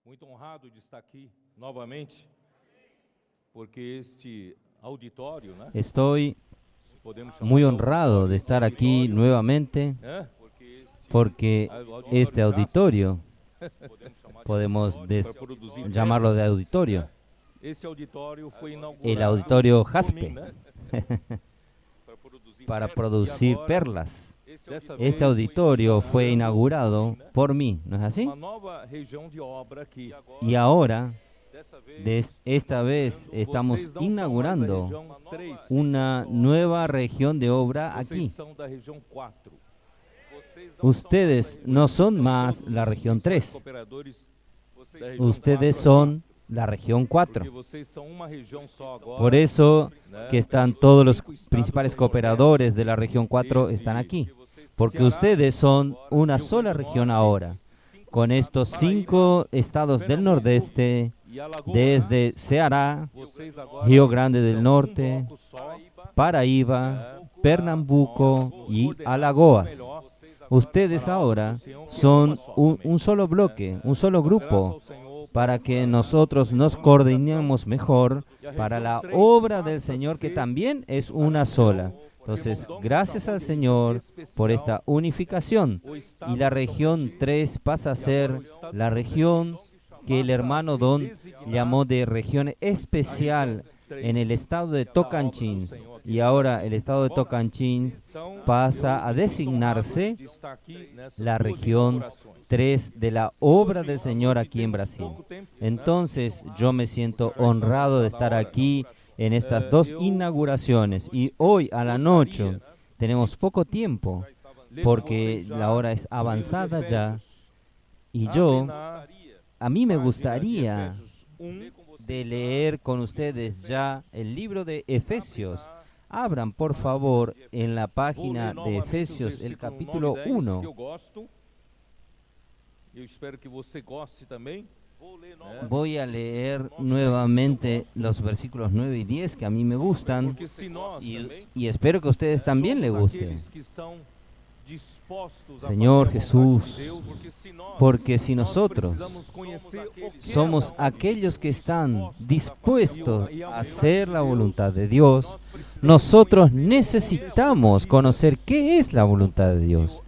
Muito honrado de estar aqui novamente, porque este auditório, né? Estoy Podemos chamar muy de honrado de estar aquí auditório, nuevamente né? porque este auditorio, podemos para produzir llamarlo de perlas, auditorio, né? Esse auditório foi inaugurado el auditorio por Jaspe, mim, né? para perlas. producir E agora, perlas. dessa Este vez, auditorio fue inaugurado inaugurado por mí, ¿no es así? uma nova região de obra aqui. Y ahora, Dessa vez, esta vez, estamos vocês não são mais da inaugurando região 3, una nueva región de obra vocês aquí. são da região 4. Ustedes no son más la región 3, Cooperadores da região ustedes 4 son la región porque 4. vocês são uma região só agora. Por eso né? que están todos los 5 estados principales do cooperadores de la región 4 Nordeste, están aquí, vocês porque Ceará, ustedes son una Rio sola Grande do región Norte, ahora, con estos 5 estados del Nordeste, e Alagoas, desde Ceará, vocês agora Río Grande del são Norte, bloco só, Paraíba, Pernambuco y coordenados, Alagoas. melhor, Ustedes ahora son un solo bloque, un solo grupo, graças ao Senhor, para que nosotros nos coordinemos mejor para la obra del Señor, que también es una sola. Entonces, gracias al Señor por esta unificación. Y la región 3 pasa a ser la región que el hermano Don llamó de región especial en el estado de Tocantins. Y ahora el estado de Tocantins pasa a designarse de estar aqui nessas la duas región inaugurações. 3 de la obra del Señor aquí en Brasil. Entonces yo me siento honrado de estar aquí en estas dos inauguraciones, y hoy a la noche tenemos poco tiempo porque la hora es avanzada ya, y a mí me gustaría de leer con ustedes ya el libro de Efesios. Abran por favor en la página de Efesios el capítulo 1. Eu gosto. Eu espero que você goste também. Voy a leer nuevamente los versículos 9 y 10 que a mí me gustan, Porque se nós também y espero que a ustedes también les somos guste. aqueles que estão dispostos a Señor fazer a vontade Jesús, de Deus, porque se nós porque si nosotros precisamos conhecer o que é somos a vontade aquellos que de Deus, están dispuestos a hacer la voluntad de Dios, nosotros necesitamos conocer qué es la voluntad de Dios.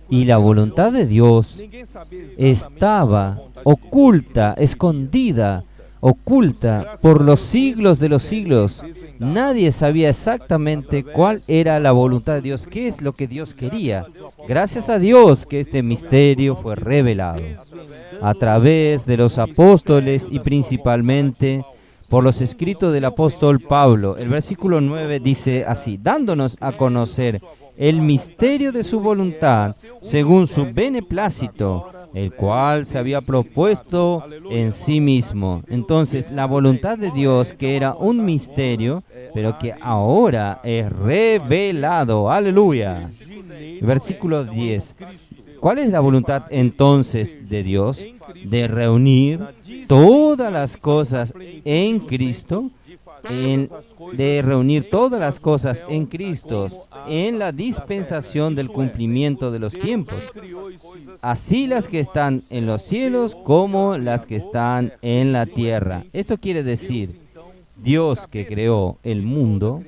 Y la voluntad de Dios ninguém sabia exatamente estaba a vontade de Deus. oculta, escondida, oculta por los siglos de los siglos. Nadie sabía exactamente cuál era la voluntad de Dios, qué es lo que Dios quería. Gracias a Dios que este misterio fue revelado a través de los apóstoles y principalmente por los escritos del apóstol Pablo. El versículo 9 dice así: dándonos a conocer el misterio de su voluntad según su beneplácito, el cual se había propuesto en sí mismo. Entonces, la voluntad de Dios, que era un misterio, pero que ahora es revelado. Aleluya. Versículo 10. ¿Cuál es la voluntad entonces de Dios? De reunir todas las cosas en Cristo, de reunir todas las cosas en Cristo, en la dispensación del cumplimiento de los tiempos, así las que están en los cielos como las que están en la tierra. Esto quiere decir, Dios que creó el mundo,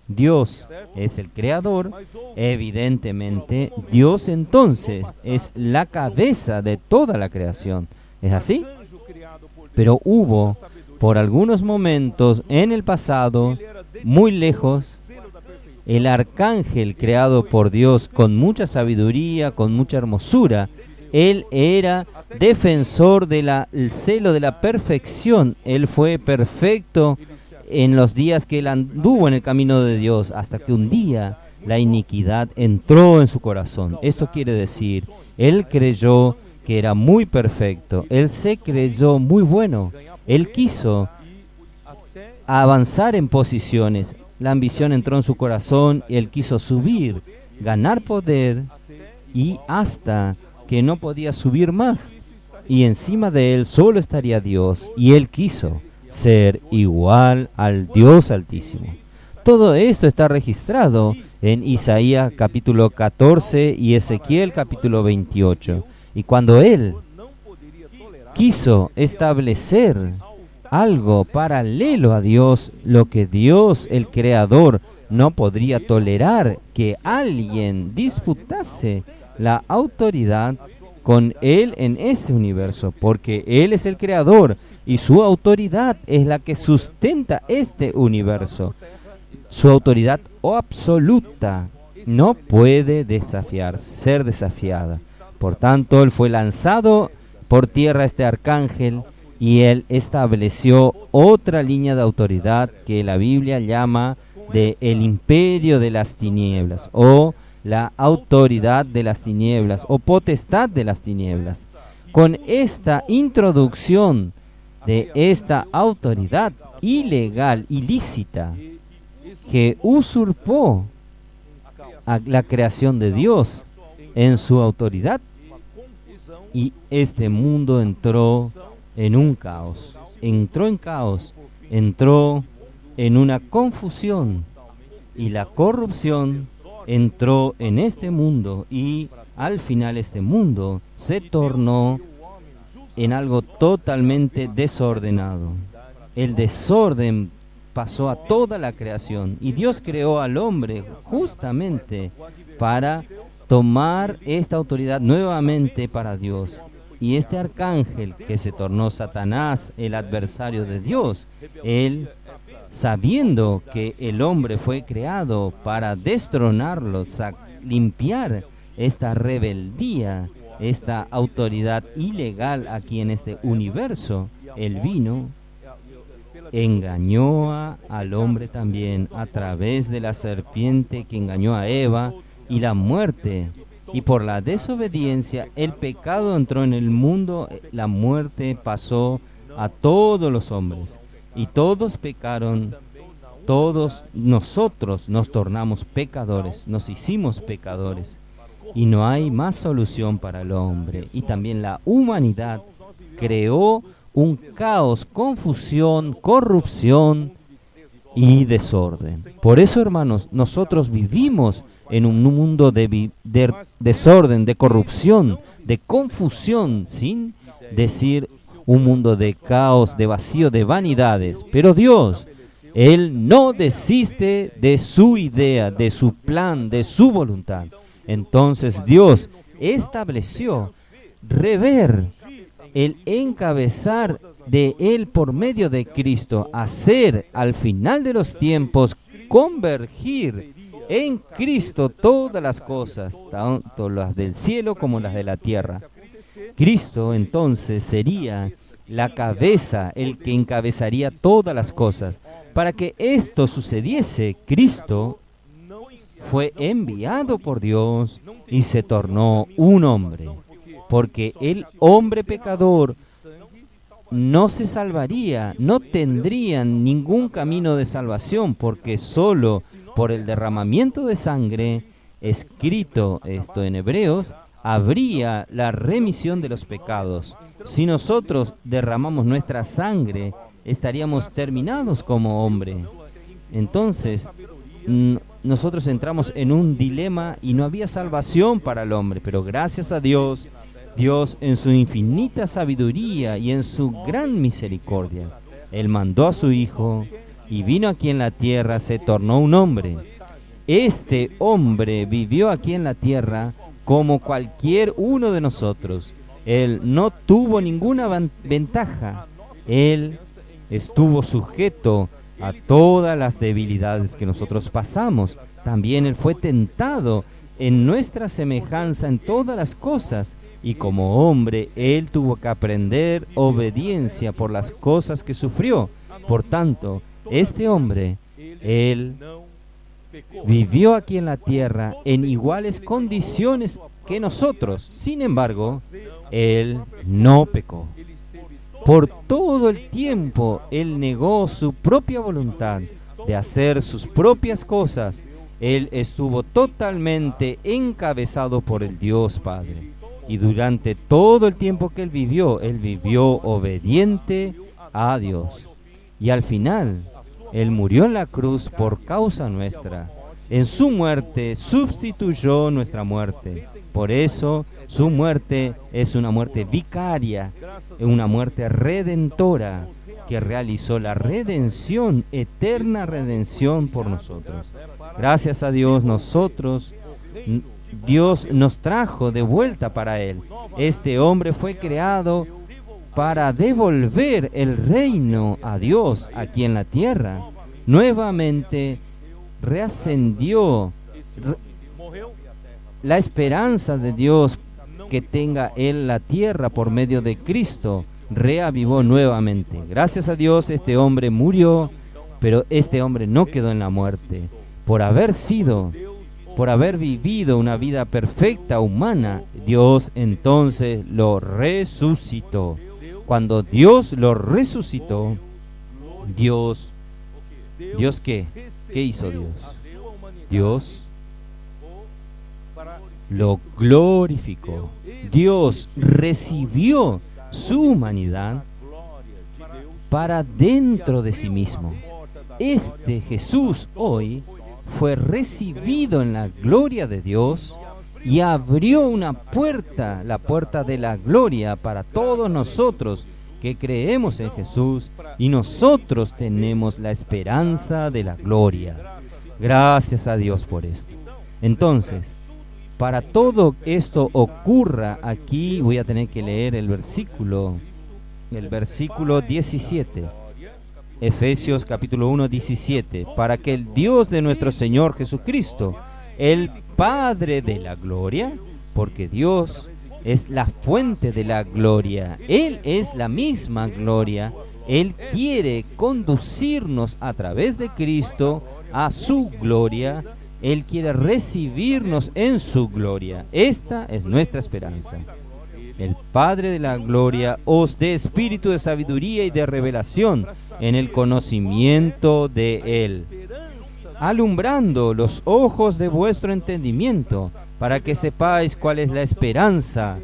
Dios es el creador, evidentemente Dios entonces es la cabeza de toda la creación. ¿Es así? Pero hubo por algunos momentos en el pasado, muy lejos, el arcángel creado por Dios con mucha sabiduría, con mucha hermosura. Él era defensor del celo de la perfección. Él fue perfecto en los días que él anduvo en el camino de Dios, hasta que un día la iniquidad entró en su corazón. Esto quiere decir, él creyó que era muy perfecto, él se creyó muy bueno, él quiso avanzar en posiciones, la ambición entró en su corazón y él quiso subir, ganar poder, y hasta que no podía subir más, y encima de él solo estaría Dios, y él quiso ser igual al Dios Altísimo. Todo esto está registrado en Isaías capítulo 14 y Ezequiel capítulo 28. Y cuando él quiso establecer algo paralelo a Dios, lo que Dios, el Creador, no podría tolerar que alguien disputase la autoridad con Él en este universo, porque Él es el Creador y su autoridad es la que sustenta este universo. Su autoridad absoluta no puede ser desafiada. Por tanto, Él fue lanzado por tierra este arcángel y Él estableció otra línea de autoridad que la Biblia llama de el imperio de las tinieblas, o la autoridad de las tinieblas, o potestad de las tinieblas. Con esta introducción de esta autoridad ilegal, ilícita, que usurpó a la creación de Dios en su autoridad, y este mundo entró en un caos, entró en una confusión, y la corrupción entró en este mundo, y al final este mundo se tornó en algo totalmente desordenado. El desorden pasó a toda la creación, y Dios creó al hombre justamente para tomar esta autoridad nuevamente para Dios. Y este arcángel que se tornó Satanás, el adversario de Dios, él, sabiendo que el hombre fue creado para destronarlo, limpiar esta rebeldía, esta autoridad ilegal aquí en este universo, él vino, engañó al hombre también a través de la serpiente que engañó a Eva, y la muerte. Y por la desobediencia, el pecado entró en el mundo, la muerte pasó a todos los hombres. Y todos pecaron, todos nosotros nos tornamos pecadores, nos hicimos pecadores. Y no hay más solución para el hombre. Y también la humanidad creó un caos, confusión, corrupción y desorden. Por eso, hermanos, nosotros vivimos en un mundo de desorden, de corrupción, de confusión, sin decir un mundo de caos, de vacío, de vanidades. Pero Dios, Él no desiste de su idea, de su plan, de su voluntad. Entonces Dios estableció el encabezar de Él por medio de Cristo, hacer al final de los tiempos convergir en Cristo todas las cosas, tanto las del cielo como las de la tierra. Cristo entonces sería la cabeza, el que encabezaría todas las cosas. Para que esto sucediese, Cristo fue enviado por Dios y se tornó un hombre, porque el hombre pecador no se salvaría, no tendrían ningún camino de salvación, porque solo por el derramamiento de sangre, escrito esto en Hebreos, habría la remisión de los pecados. Si nosotros derramamos nuestra sangre, estaríamos terminados como hombre. Entonces, nosotros entramos en un dilema y no había salvación para el hombre, pero gracias a Dios, Dios en su infinita sabiduría y en su gran misericordia, Él mandó a su Hijo y vino aquí en la tierra, se tornó un hombre. Este hombre vivió aquí en la tierra como cualquier uno de nosotros. Él no tuvo ninguna ventaja. Él estuvo sujeto a todas las debilidades que nosotros pasamos. También Él fue tentado en nuestra semejanza en todas las cosas. Y como hombre, Él tuvo que aprender obediencia por las cosas que sufrió. Por tanto, este hombre, Él vivió aquí en la tierra en iguales condiciones que nosotros. Sin embargo, Él no pecó. Por todo el tiempo, Él negó su propia voluntad de hacer sus propias cosas. Él estuvo totalmente encabezado por el Dios Padre. Y durante todo el tiempo que Él vivió obediente a Dios. Y al final, Él murió en la cruz por causa nuestra. En su muerte sustituyó nuestra muerte. Por eso su muerte es una muerte vicaria, una muerte redentora, que realizó la redención, eterna redención por nosotros. Gracias a Dios, Dios nos trajo de vuelta para Él. Este hombre fue creado para devolver el reino a Dios aquí en la tierra. Nuevamente reascendió la esperanza de Dios que tenga Él la tierra por medio de Cristo. Reavivó nuevamente. Gracias a Dios, este hombre murió, pero este hombre no quedó en la muerte. Por haber vivido una vida perfecta humana, Dios entonces lo resucitó. Cuando Dios lo resucitó, ¿Dios qué? ¿Qué hizo Dios? Dios lo glorificó. Dios recibió su humanidad para dentro de sí mismo. Este Jesús hoy fue recibido en la gloria de Dios y abrió una puerta, la puerta de la gloria para todos nosotros que creemos en Jesús, y nosotros tenemos la esperanza de la gloria. Gracias a Dios por esto. Entonces, para todo esto ocurra aquí, voy a tener que leer el versículo 17. Efesios capítulo 1, 17. Para que el Dios de nuestro Señor Jesucristo, el Padre de la gloria, porque Dios es la fuente de la gloria, Él es la misma gloria, Él quiere conducirnos a través de Cristo a su gloria. Él quiere recibirnos en su gloria. Esta es nuestra esperanza. El Padre de la gloria os dé espíritu de sabiduría y de revelación en el conocimiento de Él, alumbrando los ojos de vuestro entendimiento, para que sepáis cuál es la esperanza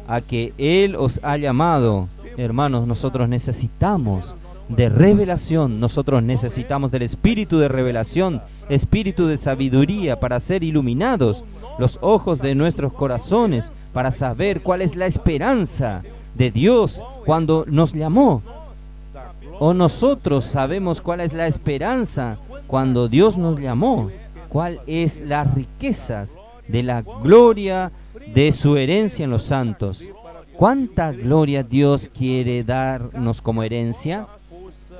a que Él os ha llamado. Hermanos, nosotros necesitamos de revelación, nosotros necesitamos del espíritu de revelación, espíritu de sabiduría, para ser iluminados los ojos de nuestros corazones, para saber cuál es la esperanza de Dios cuando nos llamó. O nosotros sabemos cuál es la esperanza cuando Dios nos llamó, cuál es las riquezas de la gloria de su herencia en los santos. ¿Cuánta gloria Dios quiere darnos como herencia?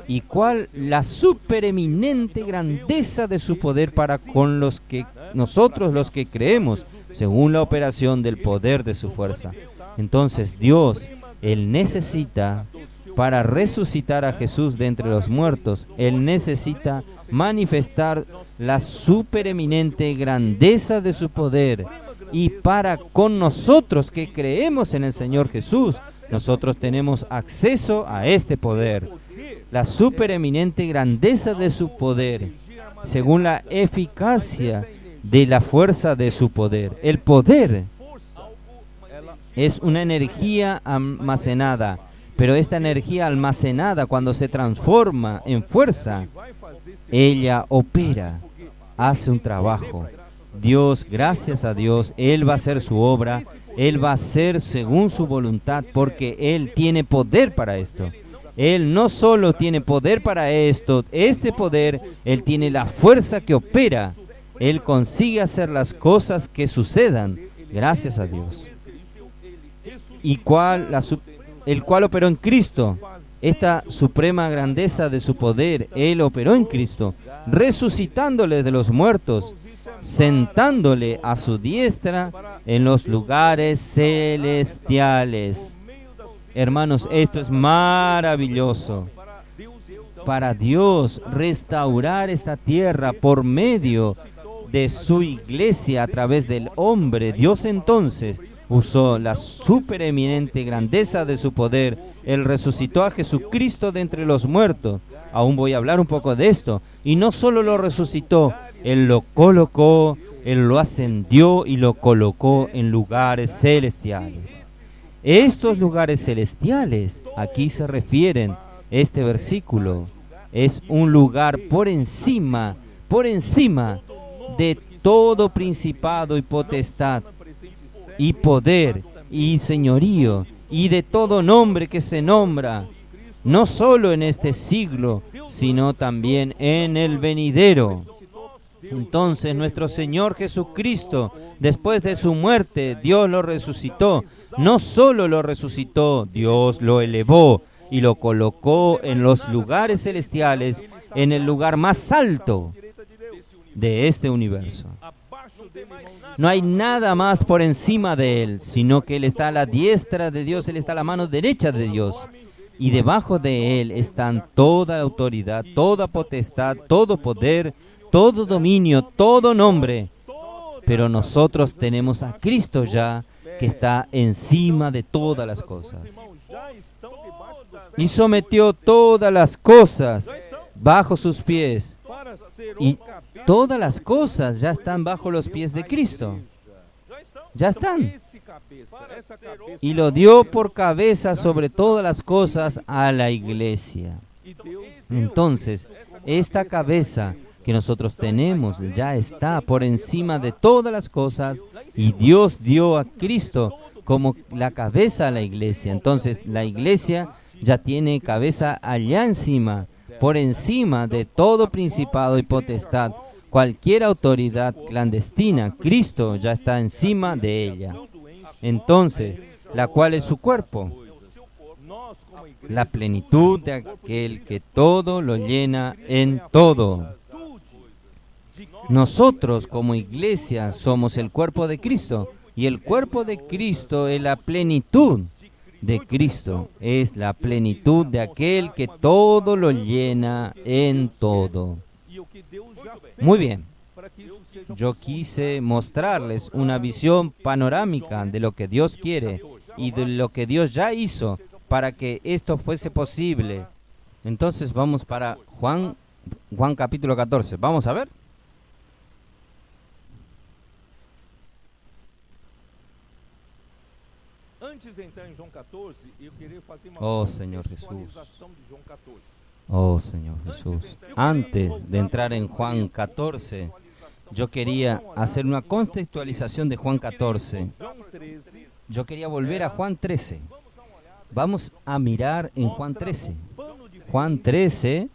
¿Y cuál la supereminente grandeza de su poder para con nosotros los que creemos, según la operación del poder de su fuerza? Entonces Dios, Él necesita, para resucitar a Jesús de entre los muertos, Él necesita manifestar la supereminente grandeza de su poder. Y para con nosotros que creemos en el Señor Jesús, nosotros tenemos acceso a este poder. La supereminente grandeza de su poder, según la eficacia de la fuerza de su poder. El poder es una energía almacenada, pero esta energía almacenada, cuando se transforma en fuerza, ella opera, hace un trabajo. Dios, gracias a Dios, Él va a hacer su obra, Él va a hacer según su voluntad, porque Él tiene poder para esto. Él no solo tiene poder para esto, este poder, Él tiene la fuerza que opera. Él consigue hacer las cosas que sucedan, gracias a Dios. El cual operó en Cristo. Esta suprema grandeza de su poder, Él operó en Cristo, resucitándole de los muertos, sentándole a su diestra en los lugares celestiales. Hermanos, esto es maravilloso. Para Dios restaurar esta tierra por medio de su iglesia a través del hombre, Dios entonces usó la supereminente grandeza de su poder. Él resucitó a Jesucristo de entre los muertos. Aún voy a hablar un poco de esto. Y no solo lo resucitó, Él lo colocó, Él lo ascendió y lo colocó en lugares celestiales. Estos lugares celestiales, aquí se refieren, este versículo, es un lugar por encima de todo principado y potestad. y poder y señorío y de todo nombre que se nombra, no solo en este siglo, sino también en el venidero. Entonces nuestro Señor Jesucristo, después de su muerte, Dios lo resucitó. No solo lo resucitó, Dios lo elevó y lo colocó en los lugares celestiales, en el lugar más alto de este universo. No hay nada más por encima de Él, sino que Él está a la diestra de Dios, Él está a la mano derecha de Dios. Y debajo de Él están toda la autoridad, toda potestad, todo poder, todo dominio, todo nombre. Pero nosotros tenemos a Cristo ya, que está encima de todas las cosas. Y sometió todas las cosas bajo sus pies. Y todas las cosas ya están bajo los pies de Cristo. Ya están. Y lo dio por cabeza sobre todas las cosas a la iglesia. Entonces, esta cabeza que nosotros tenemos ya está por encima de todas las cosas, y Dios dio a Cristo como la cabeza a la iglesia. Entonces, la iglesia ya tiene cabeza allá encima, por encima de todo principado y potestad, cualquier autoridad clandestina. Cristo ya está encima de ella. Entonces, la cual es su cuerpo, la plenitud de aquel que todo lo llena en todo. Nosotros como iglesia somos el cuerpo de Cristo, y el cuerpo de Cristo es la plenitud de Cristo, es la plenitud de aquel que todo lo llena en todo. Muy bien, yo quise mostrarles una visión panorámica de lo que Dios quiere y de lo que Dios ya hizo para que esto fuese posible. Entonces vamos para Juan capítulo 14. Vamos a ver. Oh Señor Jesús. Oh Señor Jesús. Antes de entrar en Juan 14, yo quería hacer una contextualización de Juan 14. Yo quería volver a Juan 13. Vamos a mirar en Juan 13. Juan 13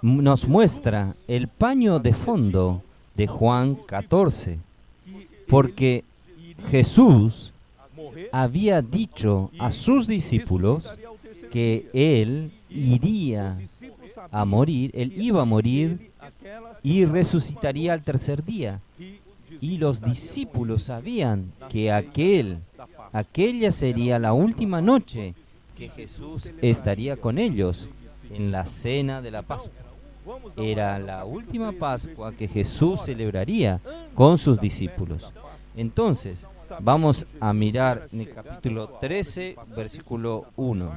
nos muestra el paño de fondo de Juan 14. Porque Jesús había dicho a sus discípulos que Él iría a morir, Él iba a morir y resucitaría al tercer día. Y los discípulos sabían que aquella sería la última noche que Jesús estaría con ellos en la cena de la Pascua. Era la última Pascua que Jesús celebraría con sus discípulos. Entonces, vamos a mirar en el capítulo 13, versículo 1.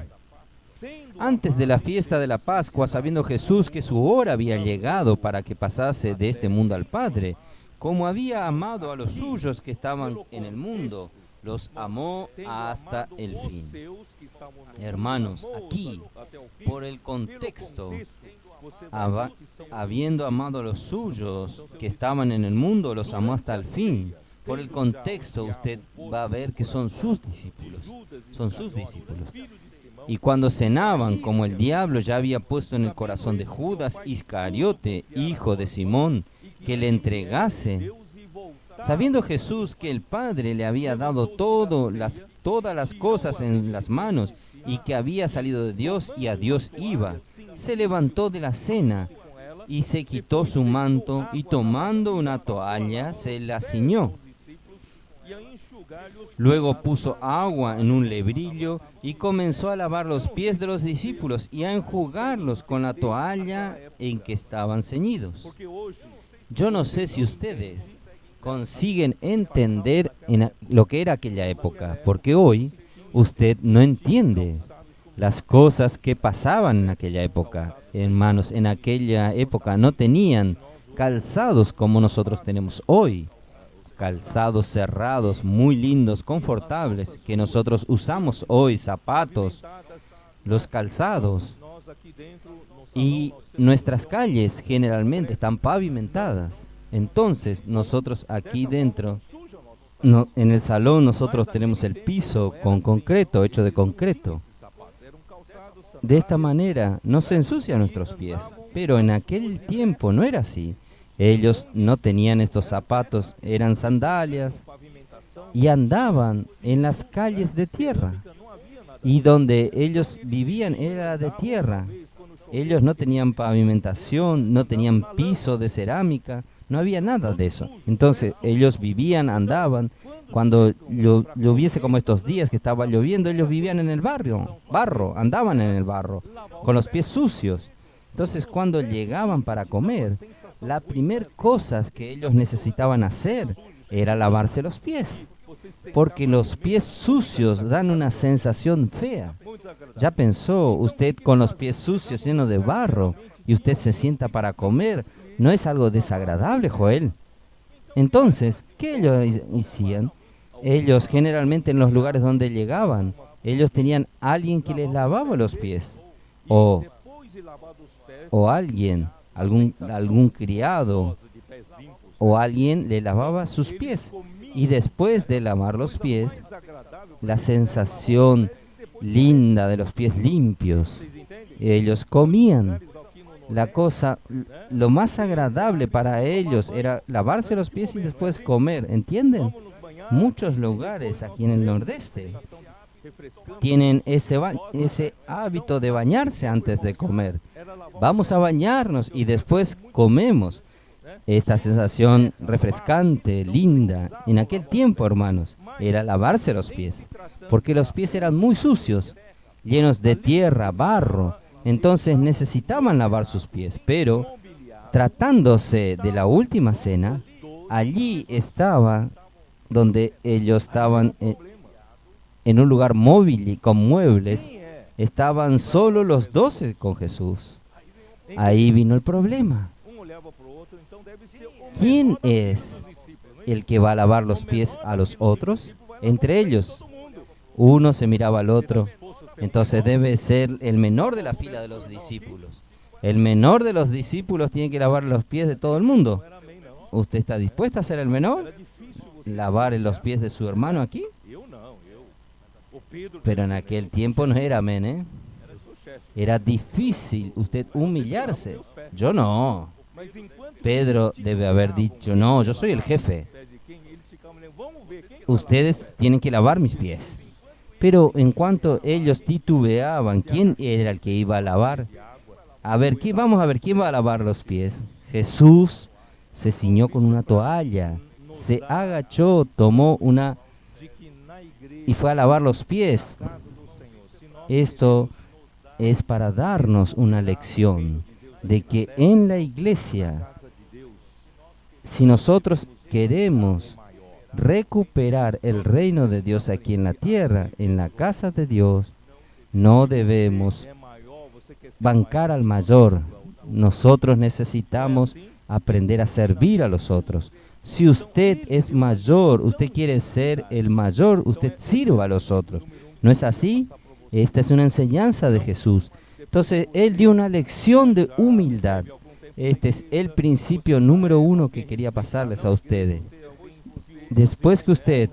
Antes de la fiesta de la Pascua, sabiendo Jesús que su hora había llegado para que pasase de este mundo al Padre, como había amado a los suyos que estaban en el mundo, los amó hasta el fin. Hermanos, aquí, por el contexto, habiendo amado a los suyos que estaban en el mundo, los amó hasta el fin. Por el contexto, usted va a ver que son sus discípulos. Son sus discípulos. Y cuando cenaban, como el diablo ya había puesto en el corazón de Judas Iscariote, hijo de Simón, que le entregase, sabiendo Jesús que el Padre le había dado todas las cosas en las manos, y que había salido de Dios y a Dios iba, se levantó de la cena y se quitó su manto, y tomando una toalla se la ciñó. Luego puso agua en un lebrillo y comenzó a lavar los pies de los discípulos y a enjugarlos con la toalla en que estaban ceñidos. Yo no sé si ustedes consiguen entender lo que era aquella época, porque hoy usted no entiende las cosas que pasaban en aquella época. Hermanos, en aquella época no tenían calzados como nosotros tenemos hoy. Calzados cerrados, muy lindos, confortables, que nosotros usamos hoy, zapatos, los calzados. Y nuestras calles generalmente están pavimentadas. Entonces, nosotros aquí dentro, en el salón, nosotros tenemos el piso con concreto, hecho de concreto. De esta manera no se ensucian nuestros pies. Pero en aquel tiempo no era así. Ellos no tenían estos zapatos, eran sandalias y andaban en las calles de tierra. Y donde ellos vivían era de tierra. Ellos no tenían pavimentación, no tenían piso de cerámica, no había nada de eso. Entonces ellos vivían, andaban. Cuando lloviese como estos días que estaba lloviendo, ellos vivían en el barro, andaban en el barro, con los pies sucios. Entonces cuando llegaban para comer, la primer cosa que ellos necesitaban hacer era lavarse los pies. Porque los pies sucios dan una sensación fea. ¿Ya pensó usted con los pies sucios llenos de barro y usted se sienta para comer? ¿No es algo desagradable, Joel? Entonces, ¿qué ellos hacían? Ellos generalmente en los lugares donde llegaban, ellos tenían alguien que les lavaba los pies. O alguien, algún criado, o alguien le lavaba sus pies. Y después de lavar los pies, la sensación linda de los pies limpios, ellos comían. Lo más agradable para ellos era lavarse los pies y después comer, ¿entienden? Muchos lugares aquí en el nordeste tienen ese hábito de bañarse antes de comer. Vamos a bañarnos y después comemos. Esta sensación refrescante, linda, en aquel tiempo, hermanos, era lavarse los pies, porque los pies eran muy sucios, llenos de tierra, barro, entonces necesitaban lavar sus pies, pero tratándose de la última cena, allí estaba donde ellos estaban en un lugar móvil y con muebles, estaban solo los 12 con Jesús. Ahí vino el problema. ¿Quién es el que va a lavar los pies a los otros? Entre ellos, uno se miraba al otro, entonces debe ser el menor de la fila de los discípulos. El menor de los discípulos tiene que lavar los pies de todo el mundo. ¿Usted está dispuesto a ser el menor? ¿Lavar los pies de su hermano aquí? Pero en aquel tiempo no era amén, ¿eh? Era difícil usted humillarse. Yo no. Pedro debe haber dicho, no, yo soy el jefe. Ustedes tienen que lavar mis pies. Pero en cuanto ellos titubeaban, ¿quién era el que iba a lavar? Vamos a ver, ¿quién va a lavar los pies? Jesús se ciñó con una toalla, se agachó, tomó una y fue a lavar los pies. Esto es para darnos una lección de que en la iglesia, si nosotros queremos recuperar el reino de Dios aquí en la tierra, en la casa de Dios, no debemos bancar al mayor. Nosotros necesitamos aprender a servir a los otros. Si usted es mayor, usted quiere ser el mayor, usted sirva a los otros. ¿No es así? Esta es una enseñanza de Jesús. Entonces, Él dio una lección de humildad. Este es el principio número 1 que quería pasarles a ustedes. Después que usted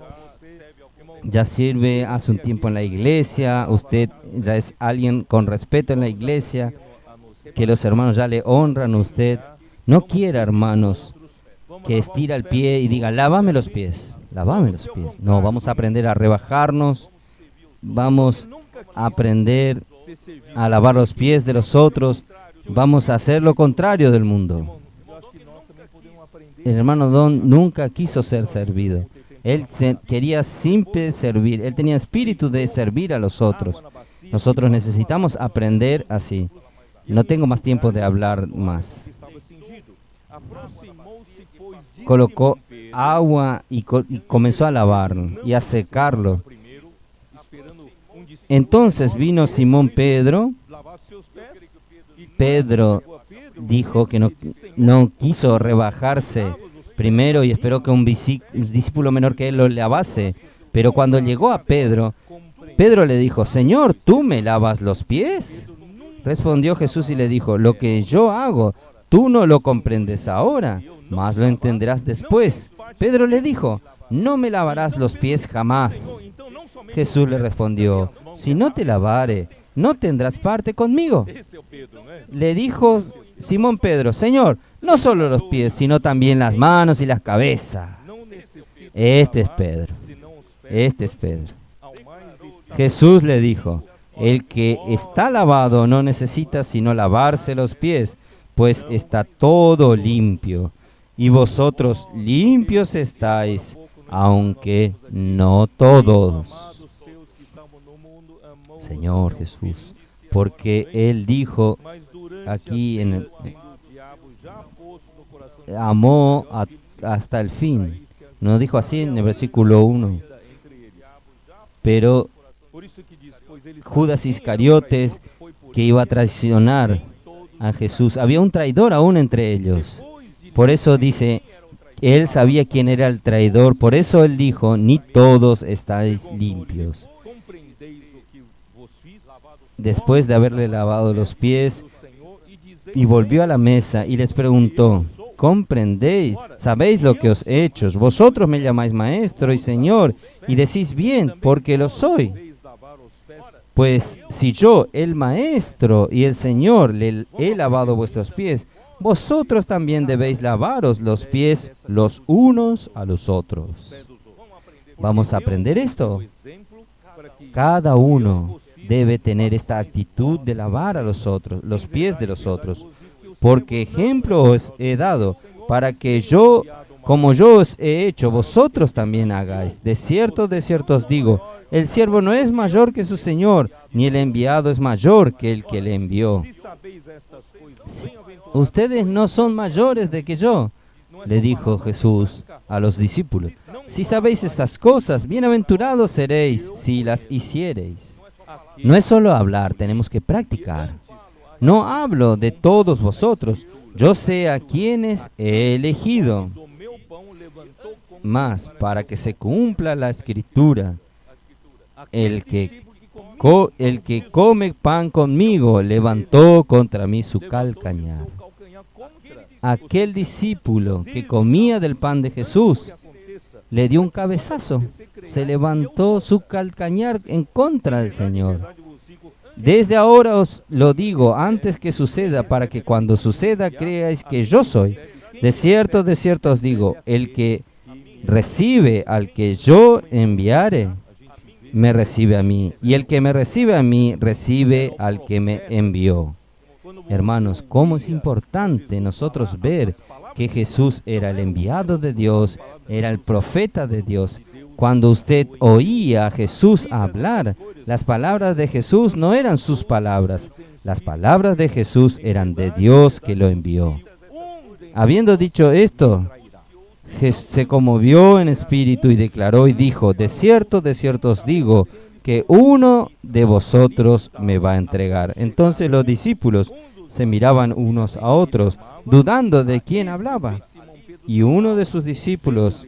ya sirve hace un tiempo en la iglesia, usted ya es alguien con respeto en la iglesia, que los hermanos ya le honran a usted, no quiera, hermanos, que estira el pie y diga, lávame los pies, lávame los pies. No, vamos a aprender a rebajarnos, vamos a aprender a lavar los pies de los otros, vamos a hacer lo contrario del mundo. El hermano Don nunca quiso ser servido. Él quería siempre servir. Él tenía espíritu de servir a los otros. Nosotros necesitamos aprender así. No tengo más tiempo de hablar más. Colocó agua y comenzó a lavarlo y a secarlo. Entonces vino Simón Pedro. Pedro dijo que no quiso rebajarse primero y esperó que un discípulo menor que él lo lavase. Pero cuando llegó a Pedro, Pedro le dijo, Señor, ¿tú me lavas los pies? Respondió Jesús y le dijo, lo que yo hago, tú no lo comprendes ahora, mas lo entenderás después. Pedro le dijo, no me lavarás los pies jamás. Jesús le respondió, si no te lavare, no tendrás parte conmigo. Le dijo Simón Pedro, Señor, no solo los pies, sino también las manos y la cabeza. Este es Pedro. Este es Pedro. Jesús le dijo, el que está lavado no necesita sino lavarse los pies, pues está todo limpio. Y vosotros limpios estáis, aunque no todos. Señor Jesús, porque Él dijo aquí, amó hasta el fin. No dijo así en el versículo 1. Pero Judas Iscariotes, que iba a traicionar a Jesús, había un traidor aún entre ellos. Por eso dice, Él sabía quién era el traidor, por eso Él dijo, ni todos estáis limpios. Después de haberle lavado los pies, y volvió a la mesa y les preguntó, ¿comprendéis? ¿Sabéis lo que os he hecho? Vosotros me llamáis maestro y señor, y decís bien, porque lo soy. Pues si yo, el maestro y el señor, le he lavado vuestros pies, vosotros también debéis lavaros los pies los unos a los otros. Vamos a aprender esto. Cada uno debe tener esta actitud de lavar a los otros, los pies de los otros, porque ejemplo os he dado, para que yo, como yo os he hecho, vosotros también hagáis. De cierto os digo, el siervo no es mayor que su señor, ni el enviado es mayor que el que le envió. Ustedes no son mayores de que yo, le dijo Jesús a los discípulos. Si sabéis estas cosas, bienaventurados seréis si las hiciereis. No es solo hablar, tenemos que practicar. No hablo de todos vosotros, yo sé a quienes he elegido. Mas, para que se cumpla la Escritura, el que come pan conmigo levantó contra mí su calcañar. Aquel discípulo que comía del pan de Jesús le dio un cabezazo, se levantó su calcañar en contra del Señor. Desde ahora os lo digo antes que suceda, para que cuando suceda creáis que yo soy. De cierto os digo, el que recibe al que yo enviare, me recibe a mí, y el que me recibe a mí, recibe al que me envió. Hermanos, cómo es importante nosotros ver que Jesús era el enviado de Dios, era el profeta de Dios. Cuando usted oía a Jesús hablar, las palabras de Jesús no eran sus palabras, las palabras de Jesús eran de Dios que lo envió. Habiendo dicho esto, se conmovió en espíritu y declaró y dijo, de cierto os digo, que uno de vosotros me va a entregar. Entonces los discípulos se miraban unos a otros, dudando de quién hablaba. Y uno de sus discípulos,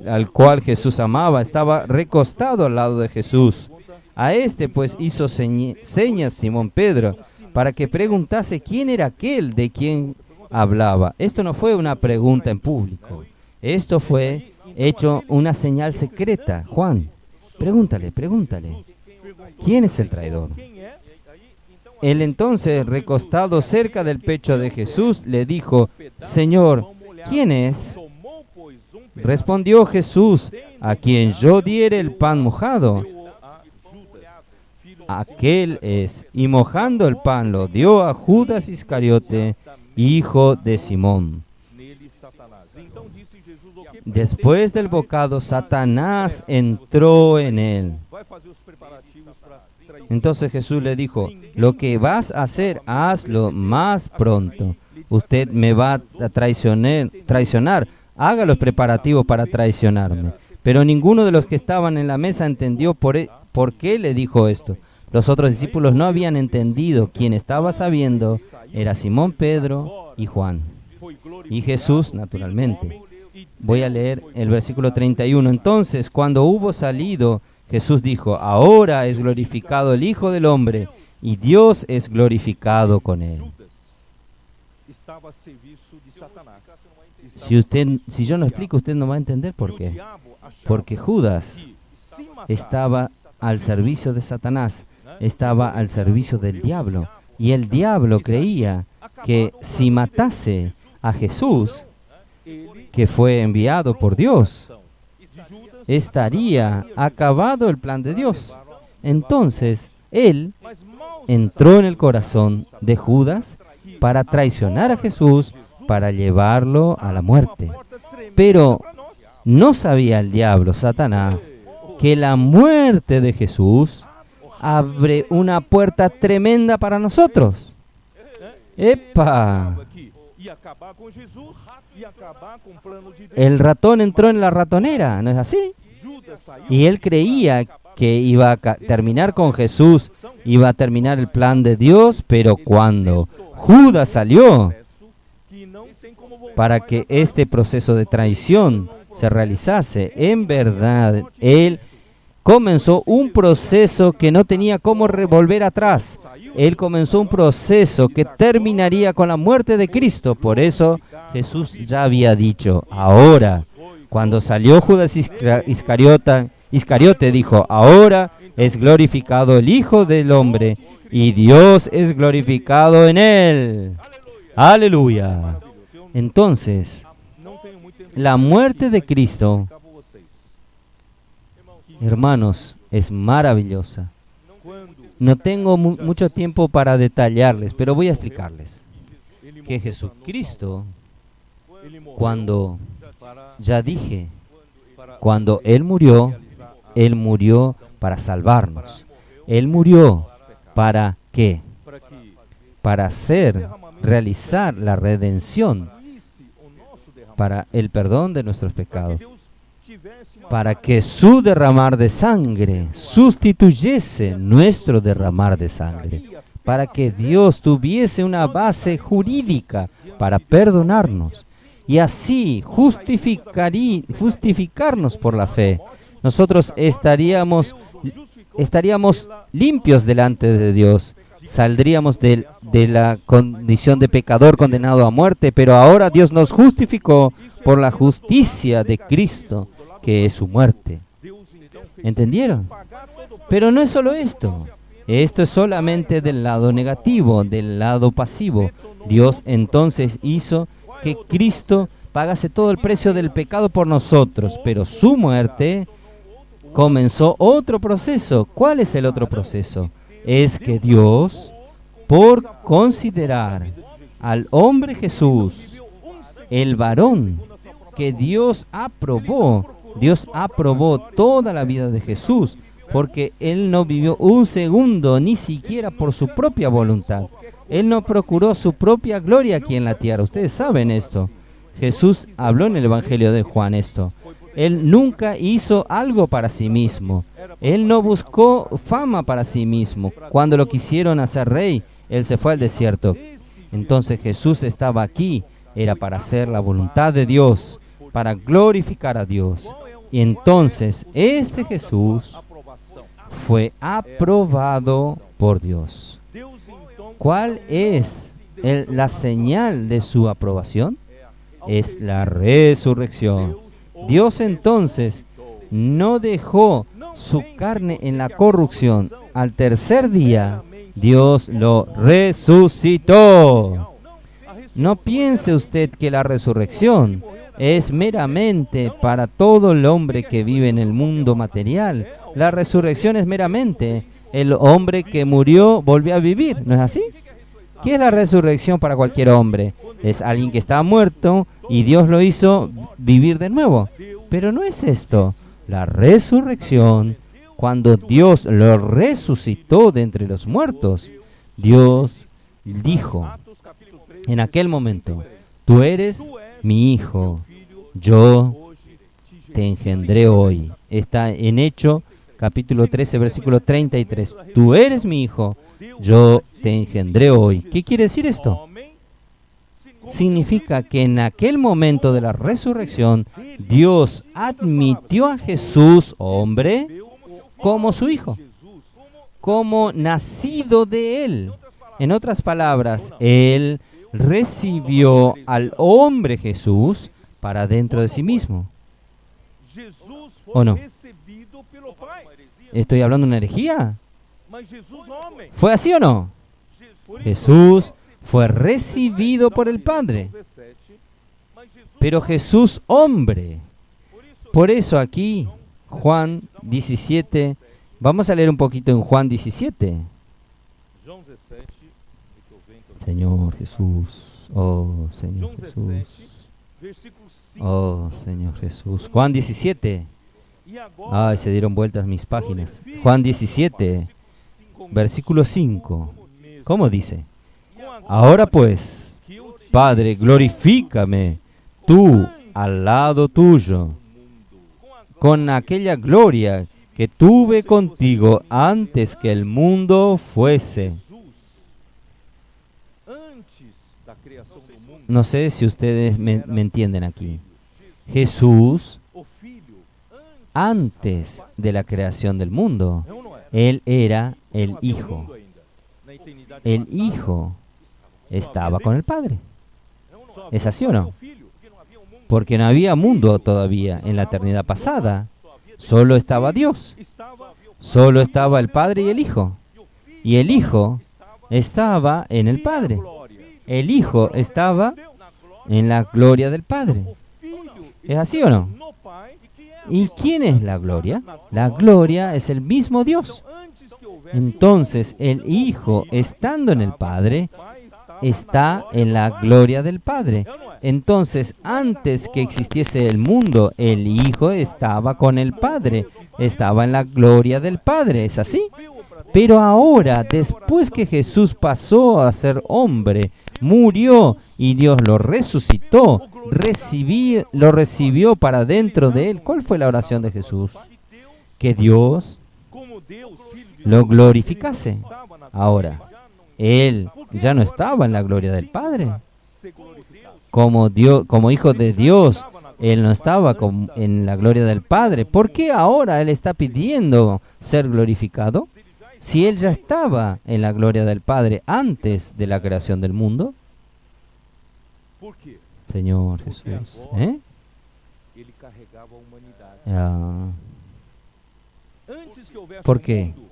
al cual Jesús amaba, estaba recostado al lado de Jesús. A este pues hizo señas Simón Pedro, para que preguntase quién era aquel de quien hablaba. Esto no fue una pregunta en público. Esto fue hecho una señal secreta. Juan, pregúntale. ¿Quién es el traidor? Él entonces, recostado cerca del pecho de Jesús, le dijo, Señor, ¿quién es? Respondió Jesús, a quien yo diere el pan mojado. Aquel es, y mojando el pan lo dio a Judas Iscariote, hijo de Simón. Después del bocado, Satanás entró en él. Entonces Jesús le dijo, lo que vas a hacer, hazlo más pronto. Usted me va a traicionar, haga los preparativos para traicionarme. Pero ninguno de los que estaban en la mesa entendió por qué le dijo esto. Los otros discípulos no habían entendido. Quien estaba sabiendo era Simón Pedro y Juan. Y Jesús, naturalmente. Voy a leer el versículo 31. Entonces, cuando hubo salido, Jesús dijo, ahora es glorificado el Hijo del Hombre, y Dios es glorificado con él. estaba a serviço de Satanás. Si yo no explico, usted no va a entender por qué. Porque Judas estaba al servicio de Satanás, estaba al servicio del diablo. Y el diablo creía que si matase a Jesús, que fue enviado por Dios, estaría acabado el plan de Dios. Entonces, él entró en el corazón de Judas para traicionar a Jesús, para llevarlo a la muerte. Pero no sabía el diablo, Satanás, que la muerte de Jesús abre una puerta tremenda para nosotros. ¡Epa! El ratón entró en la ratonera, ¿no es así? Y él creía que iba a terminar con Jesús, iba a terminar el plan de Dios, pero cuando Judas salió para que este proceso de traición se realizase, en verdad, él comenzó un proceso que no tenía cómo volver atrás. Él comenzó un proceso que terminaría con la muerte de Cristo. Por eso Jesús ya había dicho, ahora, cuando salió Judas Iscariote dijo, ahora es glorificado el Hijo del Hombre y Dios es glorificado en él. Aleluya. Entonces, la muerte de Cristo, hermanos, es maravillosa. No tengo mucho tiempo para detallarles, pero voy a explicarles que Jesucristo, cuando, ya dije, cuando Él murió para salvarnos. Él murió ¿para qué? Para realizar la redención, para el perdón de nuestros pecados, para que su derramar de sangre sustituyese nuestro derramar de sangre, para que Dios tuviese una base jurídica para perdonarnos y así justificarnos por la fe. Nosotros estaríamos limpios delante de Dios, saldríamos de la condición de pecador condenado a muerte, pero ahora Dios nos justificó por la justicia de Cristo, que es su muerte. ¿Entendieron? Pero no es solo esto. Esto es solamente del lado negativo, del lado pasivo. Dios entonces hizo que Cristo pagase todo el precio del pecado por nosotros, pero su muerte comenzó otro proceso. ¿Cuál es el otro proceso? Es que Dios, por considerar al hombre Jesús, el varón que Dios aprobó toda la vida de Jesús, porque Él no vivió un segundo, ni siquiera por su propia voluntad. Él no procuró su propia gloria aquí en la tierra. Ustedes saben esto. Jesús habló en el Evangelio de Juan esto. Él nunca hizo algo para sí mismo. Él no buscó fama para sí mismo. Cuando lo quisieron hacer rey, Él se fue al desierto. Entonces Jesús estaba aquí. Era para hacer la voluntad de Dios, para glorificar a Dios. Y entonces este Jesús fue aprobado por Dios. ¿Cuál es la señal de su aprobación? Es la resurrección. Dios entonces no dejó su carne en la corrupción. Al tercer día, Dios lo resucitó. No piense usted que la resurrección es meramente para todo el hombre que vive en el mundo material. La resurrección es meramente el hombre que murió volvió a vivir, ¿no es así? ¿Qué es la resurrección para cualquier hombre? Es alguien que estaba muerto y Dios lo hizo vivir de nuevo. Pero no es esto. La resurrección, cuando Dios lo resucitó de entre los muertos, Dios dijo en aquel momento, tú eres mi hijo, yo te engendré hoy. Está en Hechos capítulo 13, versículo 33. Tú eres mi hijo, yo te engendré hoy. ¿Qué quiere decir esto? Significa que en aquel momento de la resurrección, Dios admitió a Jesús, hombre, como su hijo, como nacido de él. En otras palabras, Él recibió al hombre Jesús para dentro de sí mismo. Jesus ¿O no? foi recebido pelo Pai. ¿Estoy hablando de una herejía? Mas Jesus homem. ¿Fue así o no? Jesús fue recibido por el Padre, pero Jesús hombre. Por eso aquí, Juan 17, vamos a leer un poquito en Juan 17. João 17, que eu venho aqui. Señor Jesús, oh Señor João Jesús, 17, versículo 5. oh Señor Jesús. Juan 17, E agora, ay, se dieron vueltas mis páginas. Juan 17, versículo 5, ¿cómo dice? Ahora pues, que eu te Padre, glorifícame tú al lado tuyo, con aquella gloria que tuve contigo antes que el mundo fuese. Jesus, antes da criação do mundo, No sé si ustedes me entienden aquí. Jesús, o Filho, antes de la creación del mundo, é ou não é? Él era el Não havia Hijo. mundo ainda. Na eternidade El passada, Hijo estaba con el Padre. é ou não é? ¿Es así o Só havia no? o Filho, porque não havia um mundo. Porque no había mundo todavía en la eternidad pasada. Solo estaba Dios. Estava Solo estaba el Padre y el Hijo. e o Filho Y el Hijo estaba en el tinha Padre. glória. El Hijo estaba Deus, na glória, en la gloria del Padre. o Filho ¿Es así o no? no Pai, e que é a ¿Y quién es la gloria? La gloria es el mismo Dios. antes que houvesse Entonces el Hijo, estando en el Padre, Pai, estava está en la gloria del Padre. Entonces, antes que existiese el mundo, el Hijo estaba con el Padre, estaba en la gloria del Padre. ¿Es así? Pero ahora, después que Jesús pasó a ser hombre, murió y Dios lo resucitó, lo recibió para dentro de él. ¿Cuál fue la oración de Jesús? Que Dios como Deus, Filho de lo Deus, glorificase. estava na Ahora, él ya no estaba en la gloria del Padre. ser glorificado. Como Dios, como hijo de Dios, él no estaba en la gloria del Padre. ¿Por qué ahora él está pidiendo ser glorificado? Si él ya estaba en la gloria del Padre antes de la creación del mundo. Por quê? Señor Jesús, ¿eh? Ele carregava a humanidade. Ah, Antes que houvesse ¿por um qué? mundo,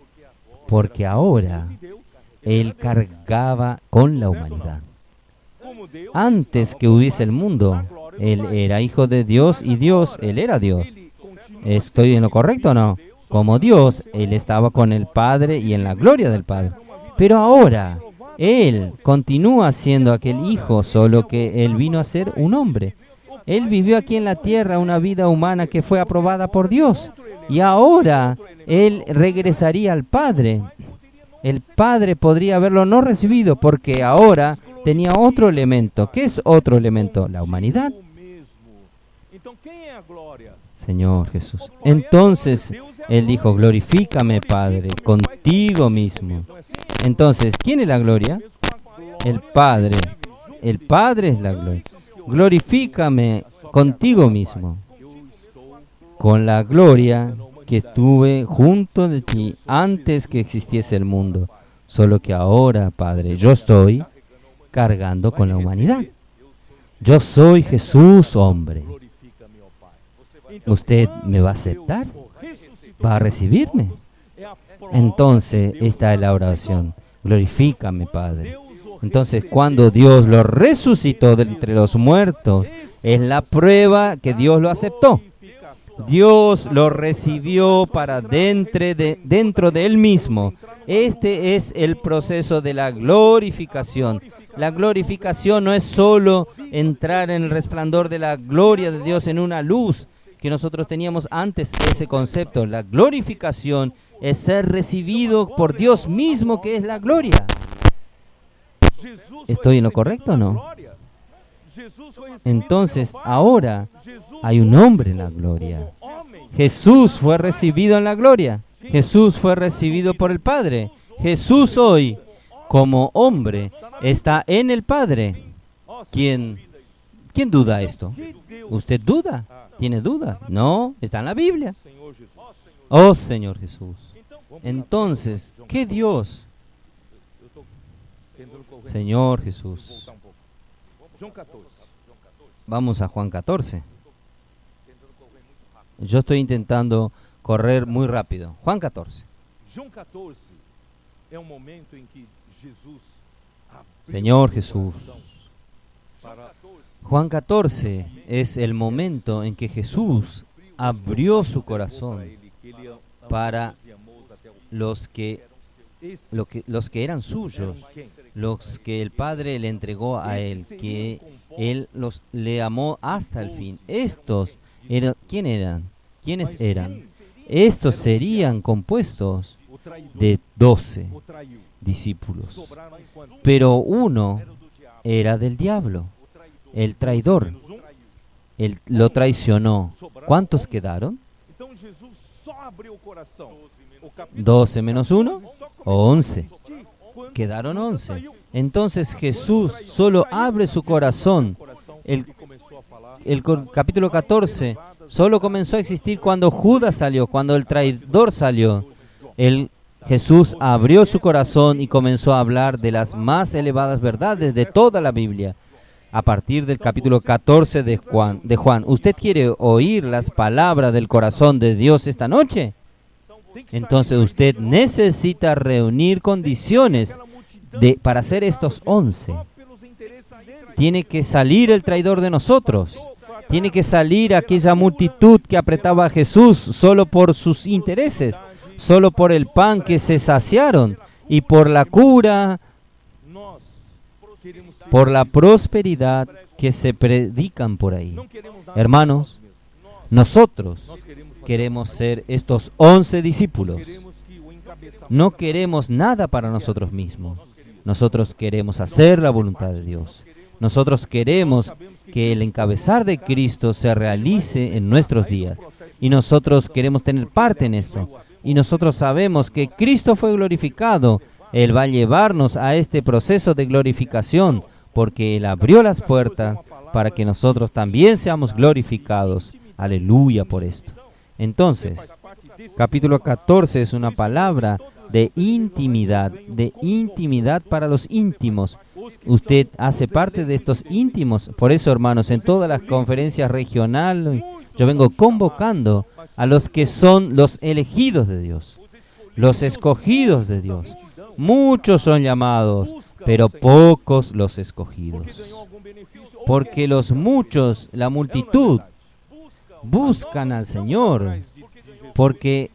Porque ahora Deus, él cargaba con la humanidad. como Deus, Antes que hubiese el mundo, él era hijo de Dios y Dios, él era Dios. ele continua ¿Estoy en lo correcto o no? Como Dios, él estaba con el Padre y en la gloria del Padre. Pero ahora, él continúa siendo aquel hijo, solo que él vino a ser un hombre. Él vivió aquí en la tierra una vida humana que fue aprobada por Dios. Y ahora, él regresaría al Padre. El Padre podría haberlo no recibido porque ahora tenía otro elemento. ¿Qué es otro elemento? La humanidad. o mesmo. Então quem é a glória? Señor Jesús. Entonces él dijo, glorifícame, Padre, contigo mismo. Entonces, ¿quién es la gloria? El Padre. El Padre es la gloria. Glorifícame contigo mismo, con la gloria que estuve junto de ti antes que existiese el mundo. Solo que ahora, Padre, yo estoy cargando con la humanidad. Yo soy Jesús, hombre. Glorifica-me, ó Pai. Então, ¿Usted me va a aceptar? ressuscitou ¿Va a recibirme? é a prova Entonces, esta es la oración. Glorifícame, Padre. Entonces, cuando Dios lo resucitó de entre los muertos, es la prueba que Dios lo aceptó. Dios lo recibió para dentro de Él mismo. Este es el proceso de la glorificación. La glorificación no es solo entrar en el resplandor de la gloria de Dios en una luz que nosotros teníamos antes, ese concepto. La glorificación es ser recibido por Dios mismo, que es la gloria. Jesus foi ¿Estoy en lo recebido correcto o na no? glória. Jesus foi recebido Entonces, pelo Pai. ahora Jesus hay un hombre en la gloria. como homem, Jesús fue recibido en la gloria. Jesús fue recibido por el Padre. Jesús hoy, como hombre, está en el Padre. ó, ¿Quién duda esto? que Deus, ¿Usted duda? ¿Tiene duda? No, está en la Biblia. Senhor Jesus. Oh Señor Jesús. Então, vamos Entonces, ¿qué Dios? eu tô tentando correr. Señor Jesús. Voltar um pouco. João 14. Vamos a Juan 14. Yo estoy intentando correr muy rápido. Juan 14. João 14 é um momento em que Jesus abriu Señor seu Jesús. coração para Juan 14 es el momento en que Jesús abrió su corazón para los que eran suyos, los que el Padre le entregó a Él, que Él le amó hasta el fin. Estos, ¿quién eran? ¿Quiénes eran? Estos serían compuestos de 12 discípulos, pero uno era del diablo, el traidor. Él lo traicionó. ¿Cuántos quedaron? 12 menos 1, 11. Quedaron 11. Entonces Jesús solo abre su corazón. El capítulo 14 solo comenzó a existir cuando Judas salió, cuando el traidor salió. Jesús abrió su corazón y comenzó a hablar de las más elevadas verdades de toda la Biblia. A partir del capítulo 14 de Juan. ¿Usted quiere oír las palabras del corazón de Dios esta noche? Entonces usted necesita reunir condiciones para hacer estos 11. Tiene que salir el traidor de nosotros. Tiene que salir aquella multitud que apretaba a Jesús solo por sus intereses, solo por el pan que se saciaron y por la cura, por la prosperidad que se predican por ahí. Hermanos, nosotros queremos ser estos 11 discípulos. No queremos nada para nosotros mismos. Nosotros queremos hacer la voluntad de Dios. Nosotros queremos que el encabezar de Cristo se realice en nuestros días. Y nosotros queremos tener parte en esto. Y nosotros sabemos que Cristo fue glorificado. Él va a llevarnos a este proceso de glorificación, porque Él abrió las puertas para que nosotros también seamos glorificados. Aleluya por esto. Entonces, capítulo 14 es una palabra de intimidad para los íntimos. Usted hace parte de estos íntimos. Por eso, hermanos, en todas las conferencias regionales, yo vengo convocando a los que son los elegidos de Dios, los escogidos de Dios. Muchos son llamados, pero pocos los escogidos. Porque los muchos, la multitud, buscan al Señor porque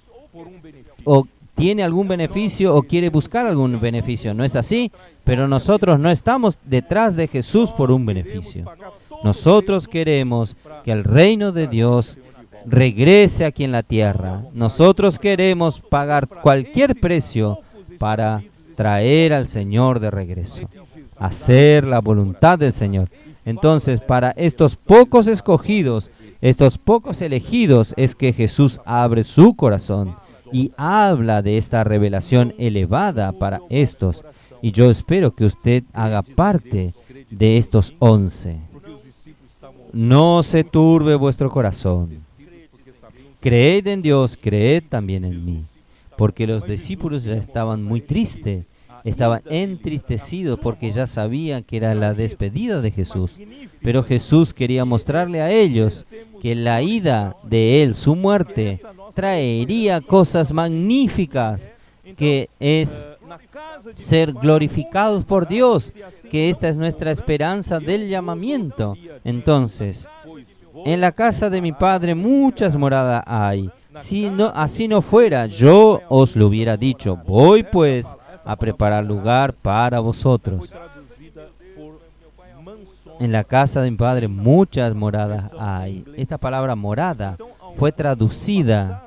o tiene algún beneficio o quiere buscar algún beneficio. ¿No es así? Pero nosotros no estamos detrás de Jesús por un beneficio. Nosotros queremos que el reino de Dios regrese aquí en la tierra. Nosotros queremos pagar cualquier precio para traer al Señor de regreso, hacer la voluntad del Señor. Entonces, para estos pocos escogidos, estos pocos elegidos, es que Jesús abre su corazón y habla de esta revelación elevada para estos. Y yo espero que usted haga parte de estos 11. No se turbe vuestro corazón. Creed en Dios, creed también en mí. Porque los discípulos ya estaban muy tristes, estaban entristecidos porque ya sabían que era la despedida de Jesús. Pero Jesús quería mostrarle a ellos que la ida de Él, su muerte, traería cosas magníficas, que es ser glorificados por Dios, que esta es nuestra esperanza del llamamiento. Entonces, en la casa de mi Padre muchas moradas hay. Si no, así no fuera, yo os lo hubiera dicho. Voy pues a preparar lugar para vosotros. En la casa de mi Padre muchas moradas hay. Esta palabra morada fue traducida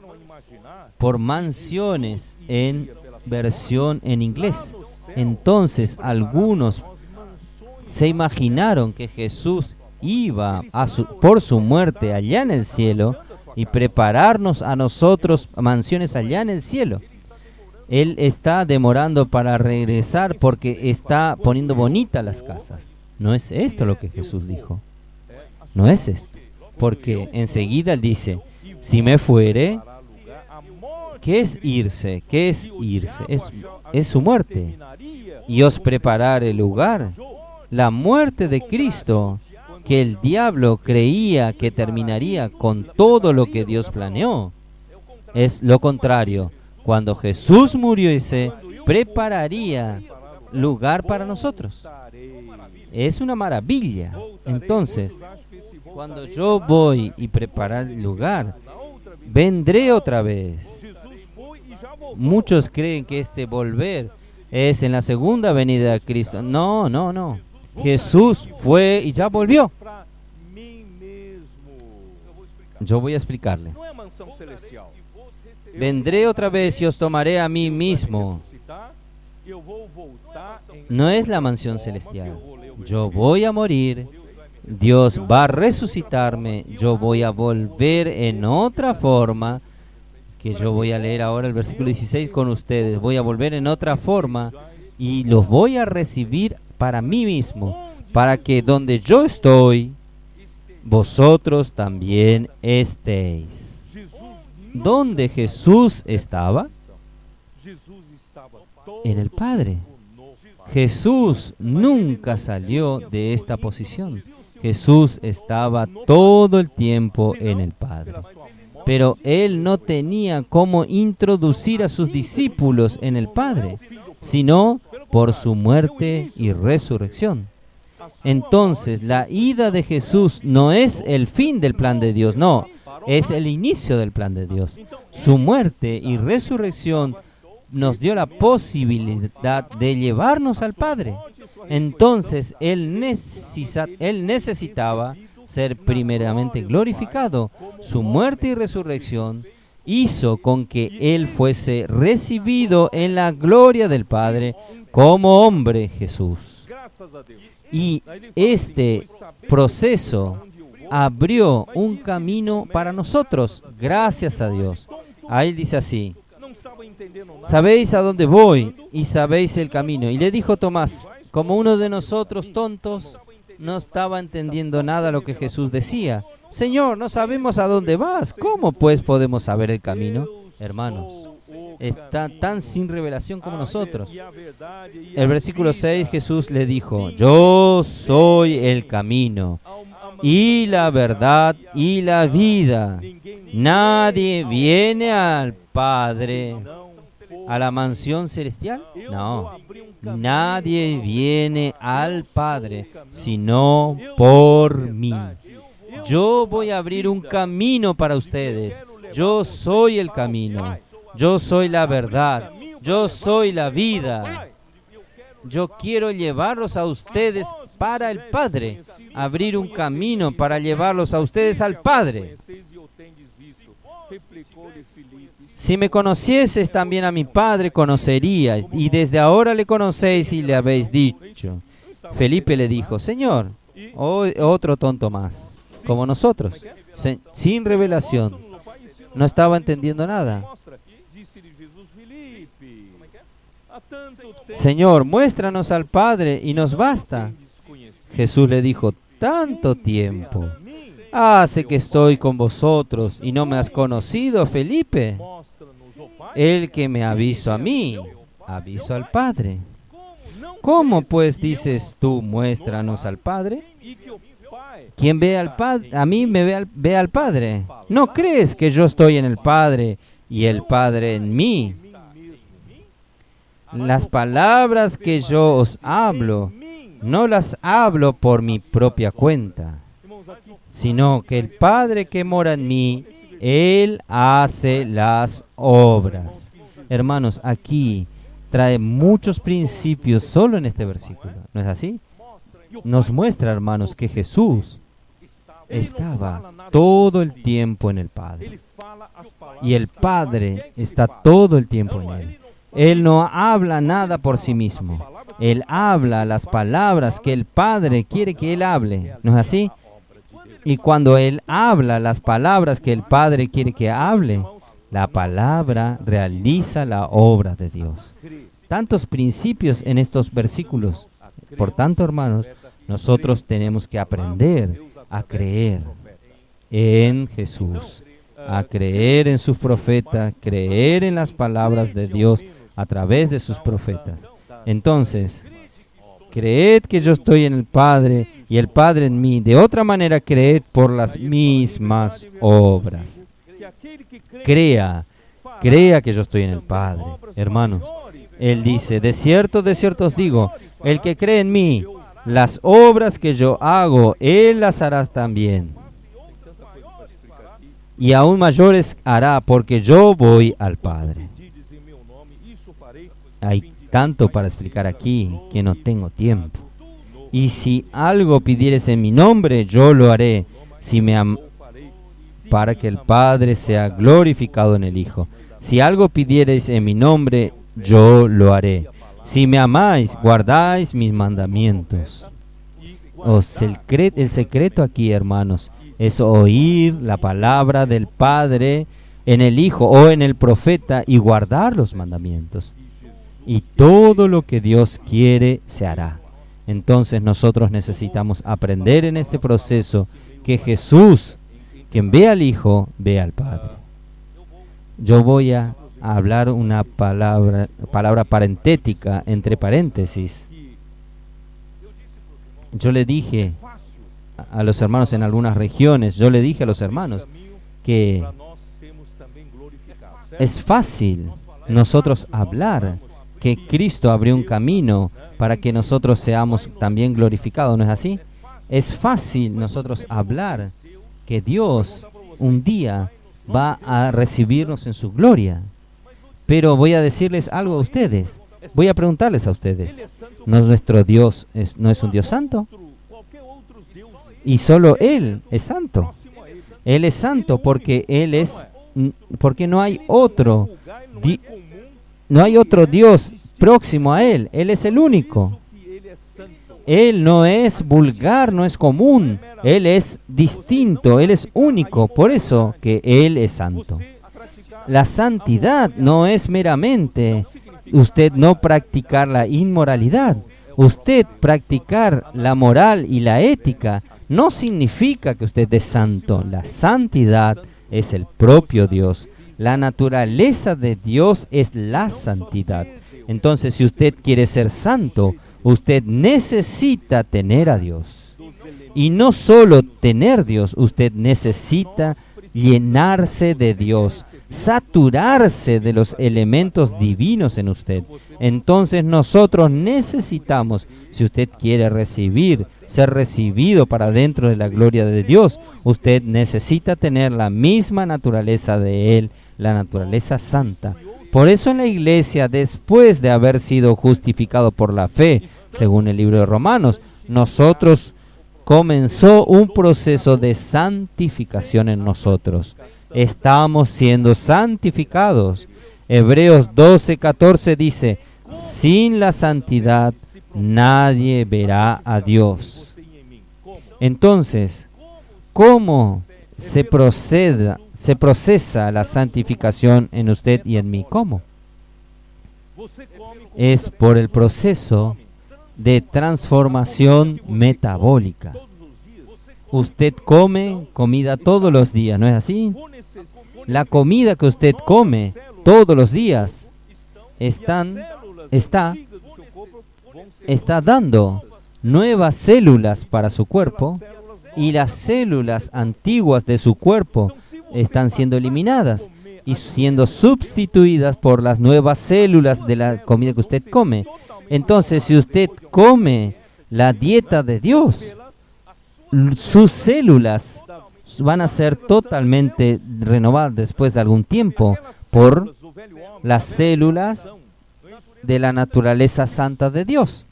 por mansiones en versión en inglés. Entonces algunos se imaginaron que Jesús iba por su muerte allá en el cielo y prepararnos a nosotros mansiones allá en el cielo. Él está demorando para regresar porque está poniendo bonitas las casas. No es esto lo que Jesús dijo. No es esto. Porque enseguida Él dice, si me fuere, ¿qué es irse? ¿Qué es irse? Es su muerte. Y os prepararé el lugar. La muerte de Cristo, que el diablo creía que terminaría con todo lo que Dios planeó, es lo contrario. Cuando Jesús muriese, prepararía lugar para nosotros. Es una maravilla. Entonces, cuando yo voy y preparar el lugar, vendré otra vez. Muchos creen que este volver es en la segunda venida de Cristo. No, no, no. Jesús fue y ya volvió. Yo voy a explicarle. Vendré otra vez y os tomaré a mí mismo. No es la mansión celestial. Yo voy a morir. Dios va a resucitarme. Yo voy a volver en otra forma. Que yo voy a leer ahora el versículo 16 con ustedes. Voy a volver en otra forma y los voy a recibir para mí mismo, para que donde yo estoy, vosotros también estéis. ¿Dónde Jesús estaba? En el Padre. Jesús nunca salió de esta posición. Jesús estaba todo el tiempo en el Padre. Pero Él no tenía cómo introducir a sus discípulos en el Padre, sino por su muerte y resurrección. Entonces, la ida de Jesús no es el fin del plan de Dios, no, es el inicio del plan de Dios. Su muerte y resurrección nos dio la posibilidad de llevarnos al Padre. Entonces, Él necesitaba ser primeramente glorificado. Su muerte y resurrección hizo con que Él fuese recibido en la gloria del Padre como hombre Jesús. Y este proceso abrió un camino para nosotros, gracias a Dios. Ahí dice así: sabéis a dónde voy y sabéis el camino. Y le dijo Tomás, como uno de nosotros tontos, no estaba entendiendo nada lo que Jesús decía. Señor, no sabemos a dónde vas. ¿Cómo pues podemos saber el camino? Hermanos, está tan sin revelación como nosotros. El versículo 6, Jesús le dijo: yo soy el camino y la verdad y la vida. Nadie viene al Padre, a la mansión celestial. No, nadie viene al Padre sino por mí. Yo voy a abrir un camino para ustedes. Yo soy el camino. Yo soy la verdad. Yo soy la vida. Yo quiero llevarlos a ustedes para el Padre. Abrir un camino para llevarlos a ustedes al Padre. Si me conocieses también a mi Padre, conoceríais, y desde ahora le conocéis y le habéis dicho. Felipe le dijo: Señor, otro tonto más, como nosotros, sin revelación, no estaba entendiendo nada. Señor, muéstranos al Padre y nos basta. Jesús le dijo: tanto tiempo hace que estoy con vosotros y no me has conocido, Felipe. El que me ha visto a mí, ha visto al Padre. ¿Cómo pues dices tú, muéstranos al Padre? Quien ve al Padre, a mí ve al Padre. ¿No crees que yo estoy en el Padre y el Padre en mí? Las palabras que yo os hablo, no las hablo por mi propia cuenta, sino que el Padre que mora en mí, Él hace las obras. Hermanos, aquí trae muchos principios solo en este versículo. ¿No es así? Nos muestra, hermanos, que Jesús estaba todo el tiempo en el Padre. Y el Padre está todo el tiempo en Él. Él no habla nada por sí mismo. Él habla las palabras que el Padre quiere que Él hable. ¿No es así? Y cuando Él habla las palabras que el Padre quiere que hable, la palabra realiza la obra de Dios. Tantos principios en estos versículos. Por tanto, hermanos, nosotros tenemos que aprender a creer en Jesús, a creer en sus profetas, creer en las palabras de Dios a través de sus profetas. Entonces, creed que yo estoy en el Padre y el Padre en mí. De otra manera, creed por las mismas obras. Crea que yo estoy en el Padre. Hermanos, Él dice, de cierto os digo, el que cree en mí, las obras que yo hago, Él las hará también. Y aún mayores hará, porque yo voy al Padre. Hay tanto para explicar aquí que no tengo tiempo. Y si algo pidieres en mi nombre, yo lo haré, para que el Padre sea glorificado en el Hijo. Si algo pidiereis en mi nombre, yo lo haré. Si me amáis, guardáis mis mandamientos. El secreto aquí, hermanos, es oír la palabra del Padre en el Hijo o en el profeta y guardar los mandamientos. Y todo lo que Dios quiere se hará. Entonces nosotros necesitamos aprender en este proceso que Jesús, quien ve al Hijo, ve al Padre. Yo voy a hablar una palabra parentética, entre paréntesis. Yo le dije a los hermanos en algunas regiones, que es fácil nosotros hablar que Cristo abrió un camino para que nosotros seamos también glorificados, ¿no es así? Es fácil nosotros hablar que Dios un día va a recibirnos en su gloria. Pero voy a decirles algo a ustedes, voy a preguntarles a ustedes, ¿no es nuestro Dios, no es un Dios santo? Y solo Él es santo. Él es santo porque no hay otro Dios próximo a Él. Él es el único. Él no es vulgar, no es común. Él es distinto, Él es único. Por eso que Él es santo. La santidad no es meramente usted no practicar la inmoralidad. Usted practicar la moral y la ética no significa que usted es santo. La santidad es el propio Dios. La naturaleza de Dios es la santidad. Entonces, si usted quiere ser santo, usted necesita tener a Dios. Y no solo tener Dios, usted necesita llenarse de Dios, saturarse de los elementos divinos en usted. Entonces nosotros necesitamos, si usted quiere ser recibido para dentro de la gloria de Dios, usted necesita tener la misma naturaleza de Él, la naturaleza santa. Por eso en la iglesia, después de haber sido justificado por la fe, según el libro de Romanos, comenzó un proceso de santificación en nosotros. Estamos siendo santificados. Hebreos 12:14 dice, sin la santidad nadie verá a Dios. Entonces, ¿cómo se procesa la santificación en usted y en mí? ¿Cómo? Es por el proceso de transformación metabólica. Usted come comida todos los días, ¿no es así? La comida que usted come todos los días está dando nuevas células para su cuerpo, y las células antiguas de su cuerpo están siendo eliminadas y siendo sustituidas por las nuevas células de la comida que usted come. Entonces, si usted come la dieta de Dios, sus células van a ser totalmente renovadas después de algún tiempo por las células de la naturaleza santa de Dios.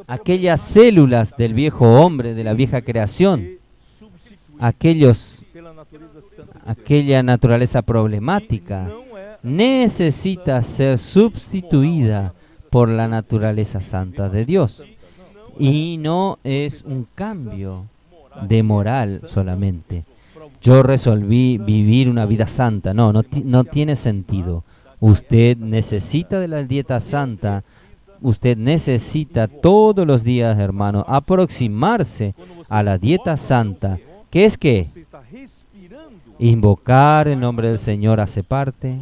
Aquellas células del viejo hombre, de la vieja creación, aquella naturaleza problemática, necesita ser sustituida por la naturaleza santa de Dios. Y no es un cambio de moral solamente. Yo resolví vivir una vida santa. No tiene sentido. Usted necesita de la dieta santa. Usted necesita todos los días, hermano, aproximarse a la dieta santa. ¿Qué es qué? Invocar el nombre del Señor hace parte.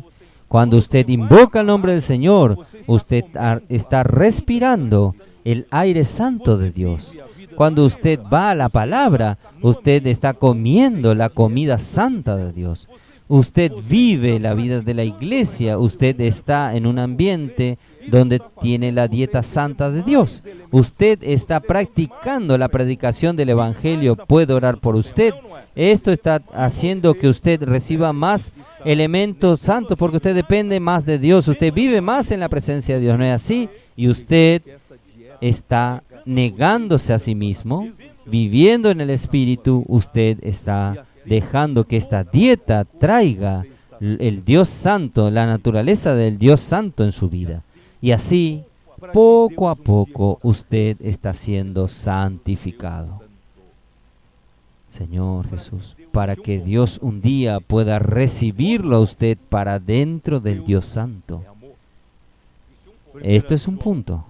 Cuando usted invoca el nombre del Señor, usted está respirando el aire santo de Dios. Cuando usted va a la palabra, usted está comiendo la comida santa de Dios. Usted vive la vida de la iglesia, usted está en un ambiente donde tiene la dieta santa de Dios. Usted está practicando la predicación del Evangelio, puede orar por usted. Esto está haciendo que usted reciba más elementos santos porque usted depende más de Dios, usted vive más en la presencia de Dios, ¿no es así? Y usted está negándose a sí mismo, viviendo en el Espíritu, usted está dejando que esta dieta traiga el Dios Santo, la naturaleza del Dios Santo en su vida. Y así, poco a poco, usted está siendo santificado. Señor Jesús, para que Dios un día pueda recibirlo a usted para dentro del Dios Santo. Esto es un punto.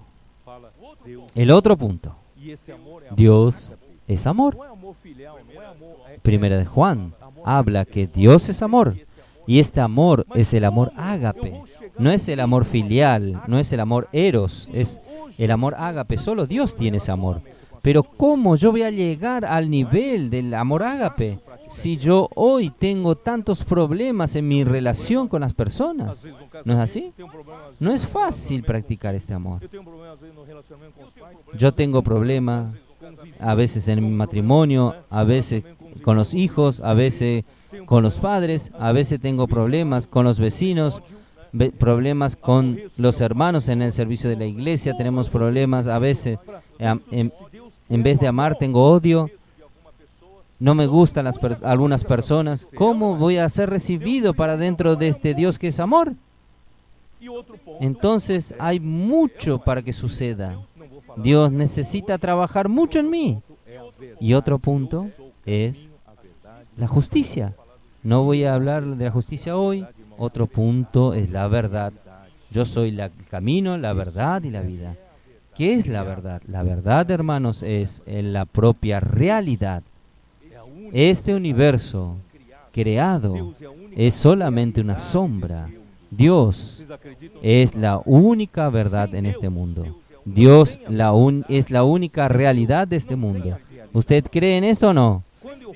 El otro punto. Dios es amor. Primera de Juan habla que Dios es amor. Y este amor es el amor ágape. No es el amor filial, no es el amor eros, es el amor ágape. Solo Dios tiene ese amor. Pero ¿cómo yo voy a llegar al nivel del amor ágape si yo hoy tengo tantos problemas en mi relación con las personas? ¿No es así? No es fácil practicar este amor. Yo tengo problemas a veces en mi matrimonio, a veces con los hijos, a veces con los padres, a veces tengo problemas con los vecinos, problemas con los hermanos en el servicio de la iglesia, tenemos problemas a veces, en vez de amar tengo odio, no me gustan algunas personas. ¿Cómo voy a ser recibido para dentro de este Dios que es amor? Entonces hay mucho para que suceda. Dios necesita trabajar mucho en mí. Y otro punto es la justicia. No voy a hablar de la justicia hoy. Otro punto es la verdad. Yo soy el camino, la verdad y la vida. ¿Qué es la verdad? La verdad, hermanos, es la propia realidad. Este universo creado es solamente una sombra. Dios es la única verdad en este mundo. Dios es la única realidad de este mundo. ¿Usted cree en esto o no?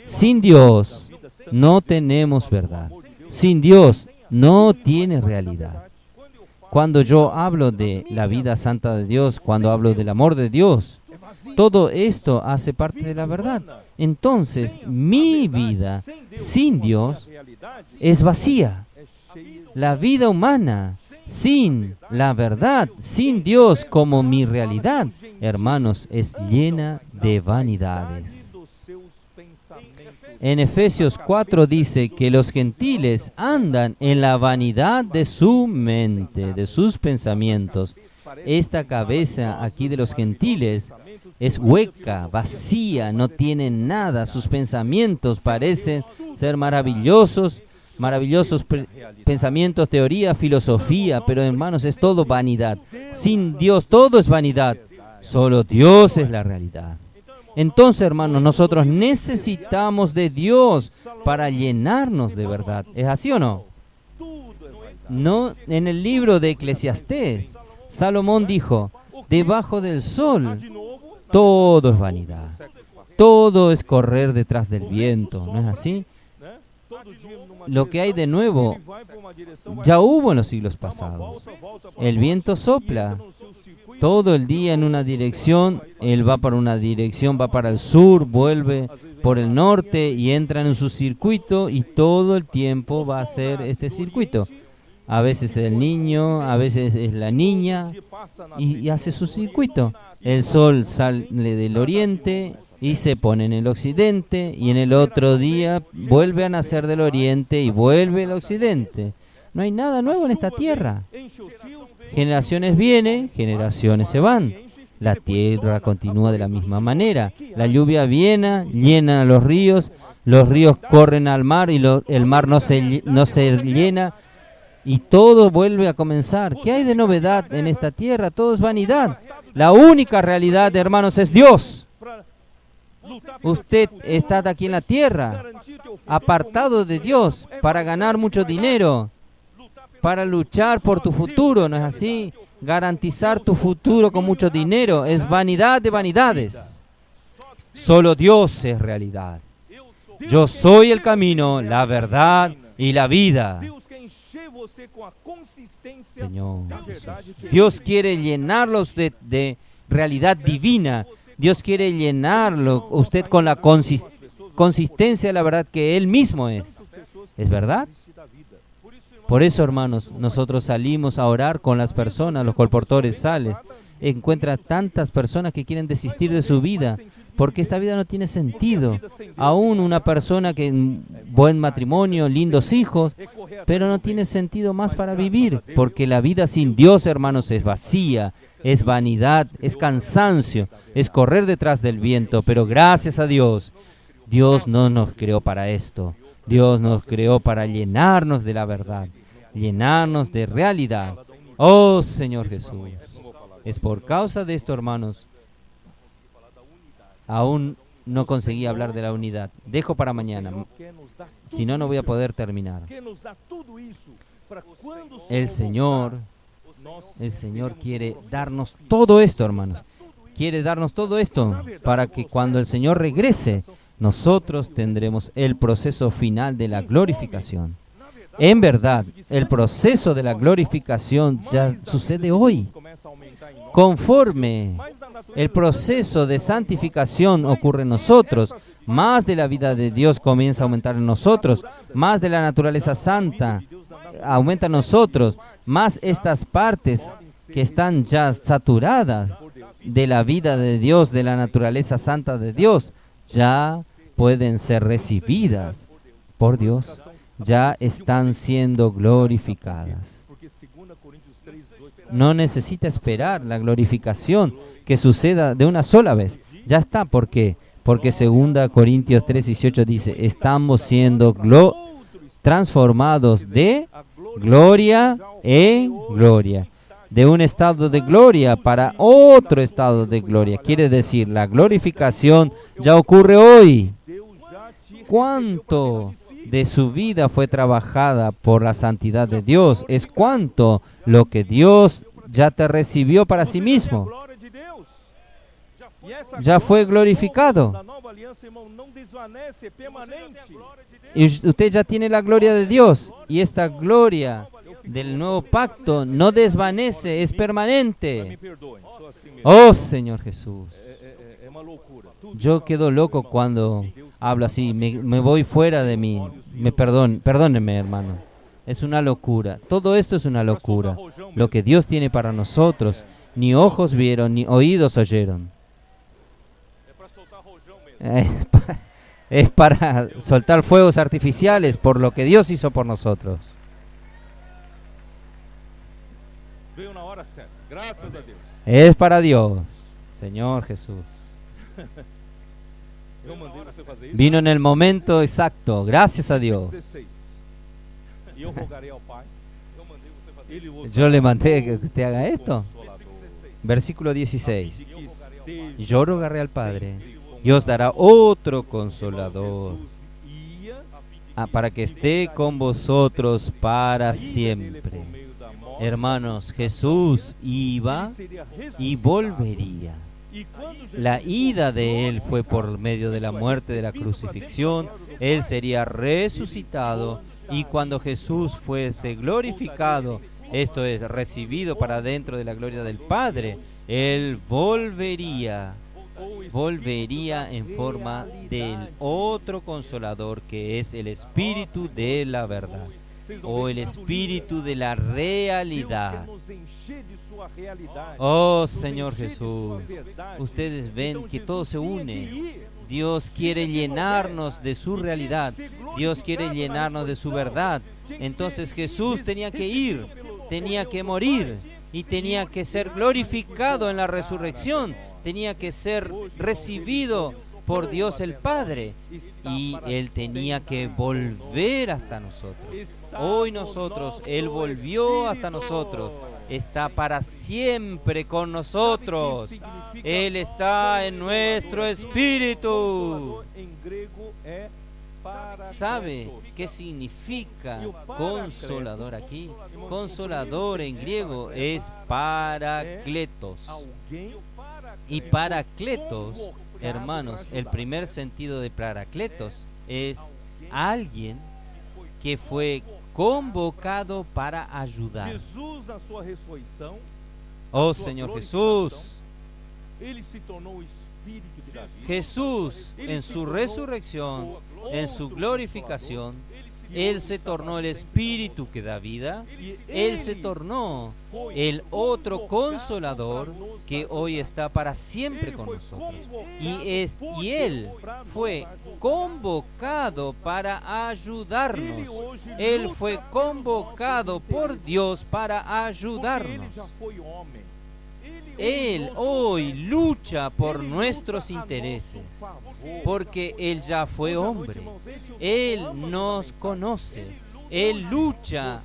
Sin Dios no tenemos verdad. Sin Dios no tiene realidad. Cuando yo hablo de la vida santa de Dios, cuando hablo del amor de Dios, todo esto hace parte de la verdad. Entonces, mi vida sin Dios es vacía. La vida humana sin la verdad, sin Dios como mi realidad, hermanos, es llena de vanidades. En Efesios 4 dice que los gentiles andan en la vanidad de su mente, de sus pensamientos. Esta cabeza aquí de los gentiles es hueca, vacía, no tiene nada. Sus pensamientos parecen ser maravillosos pensamientos, teoría, filosofía, pero hermanos, es todo vanidad. Sin Dios todo es vanidad. Solo Dios es la realidad. Entonces, hermanos, nosotros necesitamos de Dios para llenarnos de verdad. ¿Es así o no? No, en el libro de Eclesiastés, Salomón dijo, debajo del sol todo es vanidad. Todo es correr detrás del viento. ¿No es así? Lo que hay de nuevo ya hubo en los siglos pasados. El viento sopla todo el día en una dirección, él va para una dirección, va para el sur, vuelve por el norte y entra en su circuito y todo el tiempo va a hacer este circuito. A veces es el niño, a veces es la niña y hace su circuito. El sol sale del oriente y se pone en el occidente y en el otro día vuelve a nacer del oriente y vuelve al occidente. No hay nada nuevo en esta tierra. Generaciones vienen, generaciones se van. La tierra continúa de la misma manera. La lluvia viene, llena los ríos corren al mar y el mar no se llena y todo vuelve a comenzar. ¿Qué hay de novedad en esta tierra? Todo es vanidad. La única realidad, hermanos, es Dios. Usted está aquí en la tierra, apartado de Dios, para ganar mucho dinero, para luchar por tu futuro, ¿no es así? garantizar tu futuro con mucho dinero es vanidad de vanidades. Solo Dios es realidad. Yo soy el camino, la verdad y la vida. Señor Jesús. Dios quiere llenarlos de realidad divina. Dios quiere llenarlo usted con la consistencia de la verdad que Él mismo es. ¿Es verdad? Por eso, hermanos, nosotros salimos a orar con las personas, los colportores salen. Encuentra tantas personas que quieren desistir de su vida, porque esta vida no tiene sentido. Aún una persona que en buen matrimonio, lindos hijos, pero no tiene sentido más para vivir, porque la vida sin Dios, hermanos, es vacía, es vanidad, es cansancio, es correr detrás del viento. Pero gracias a Dios, Dios no nos creó para esto. Dios nos creó para llenarnos de la verdad, llenarnos de realidad. Oh Señor Jesús, es por causa de esto, hermanos, aún no conseguí hablar de la unidad. Dejo para mañana, si no, no voy a poder terminar. El Señor quiere darnos todo esto, hermanos. Quiere darnos todo esto para que cuando el Señor regrese, nosotros tendremos el proceso final de la glorificación. En verdad, el proceso de la glorificación ya sucede hoy. Conforme el proceso de santificación ocurre en nosotros, más de la vida de Dios comienza a aumentar en nosotros, más de la naturaleza santa aumenta en nosotros, más estas partes que están ya saturadas de la vida de Dios, de la naturaleza santa de Dios, ya pueden ser recibidas por Dios, ya están siendo glorificadas. No necesita esperar la glorificación que suceda de una sola vez. Ya está. ¿Por qué? Porque 2 Corintios 3:18 dice, estamos siendo transformados de gloria en gloria. De un estado de gloria para otro estado de gloria. Quiere decir, la glorificación ya ocurre hoy. ¿Cuánto de su vida fue trabajada por la santidad de Dios? Es cuánto lo que Dios ya te recibió para sí mismo. Ya fue glorificado. Y usted ya tiene la gloria de Dios. Y esta gloria del nuevo pacto no desvanece, es permanente. Oh Señor Jesús. Yo quedo loco cuando hablo así, me voy fuera de mí. Perdónenme, hermano. Es una locura. Todo esto es una locura. Lo que Dios tiene para nosotros, ni ojos vieron, ni oídos oyeron. Es para soltar fuegos artificiales por lo que Dios hizo por nosotros. Es para Dios, Señor Jesús. Vino en el momento exacto, gracias a Dios. Yo le mandé que usted haga esto. Versículo 16. Yo rogaré al Padre y os dará otro consolador para que esté con vosotros para siempre. Hermanos, Jesús iba y volvería. La ida de Él fue por medio de la muerte de la crucifixión. Él sería resucitado y cuando Jesús fuese glorificado, esto es, recibido para dentro de la gloria del Padre, Él volvería en forma del otro consolador que es el Espíritu de la verdad o el Espíritu de la realidad. Oh Señor Jesús, ustedes ven que todo se une. Dios quiere llenarnos de su realidad. Dios quiere llenarnos de su verdad. Entonces Jesús tenía que ir, tenía que morir y tenía que ser glorificado en la resurrección. Tenía que ser recibido por Dios el Padre y Él tenía que volver hasta nosotros. Hoy nosotros, Él volvió hasta nosotros. Está para siempre con nosotros. Él está en nuestro espíritu. ¿Sabe qué significa consolador aquí? Consolador en griego es parakletos. Y parakletos, hermanos, el primer sentido de parakletos es alguien que fue convocado para ayudar. Jesus, na sua ressurreição, Oh Señor Jesús, ele se tornou o Espírito de Davi. Jesús en su resurrección, en su glorificación, Él se tornó el Espíritu que da vida, Él se tornó el otro consolador que hoy está para siempre con nosotros. Y Él fue convocado para ayudarnos. Él fue convocado por Dios para ayudarnos. Ele já foi homem. Él hoy lucha por nuestros intereses, porque Él ya fue hombre. Él nos conoce. Él lucha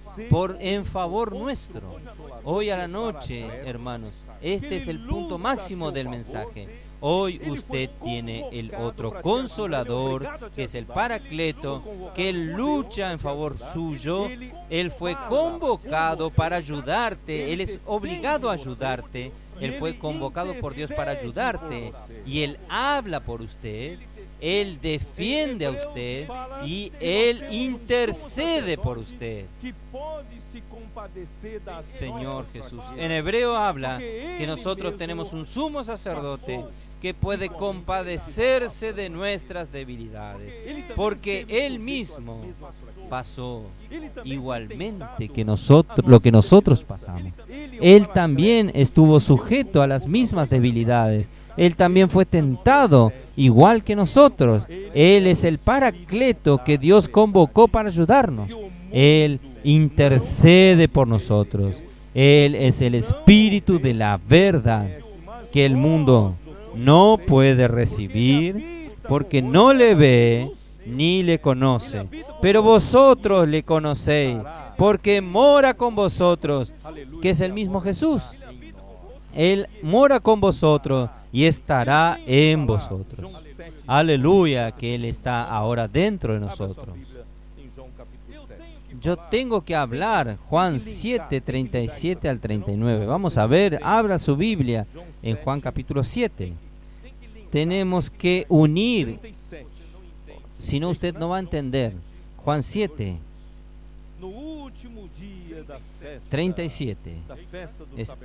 en favor nuestro. Hoy a la noche, hermanos, este es el punto máximo del mensaje. Hoy usted tiene el otro consolador, que es el Paracleto, que lucha en favor suyo. Él fue convocado para ayudarte. Él es obligado a ayudarte. Él fue convocado por Dios para ayudarte. Y Él habla por usted. Él defiende a usted y Él intercede por usted. Señor Jesús. En hebreo habla que nosotros tenemos un sumo sacerdote que puede compadecerse de nuestras debilidades, porque Él mismo pasó igualmente que nosotros, lo que nosotros pasamos. Él también estuvo sujeto a las mismas debilidades. Él también fue tentado igual que nosotros. Él es el Paracleto que Dios convocó para ayudarnos. Él intercede por nosotros. Él es el Espíritu de la verdad que el mundo no puede recibir porque no le ve ni le conoce. Pero vosotros le conocéis porque mora con vosotros, que es el mismo Jesús. Él mora con vosotros y estará en vosotros. Aleluya, que Él está ahora dentro de nosotros. Yo tengo que hablar Juan 7, 37 al 39. Vamos a ver, abra su Biblia en Juan capítulo 7. Tenemos que unir, si no usted no va a entender. Juan 7, 37.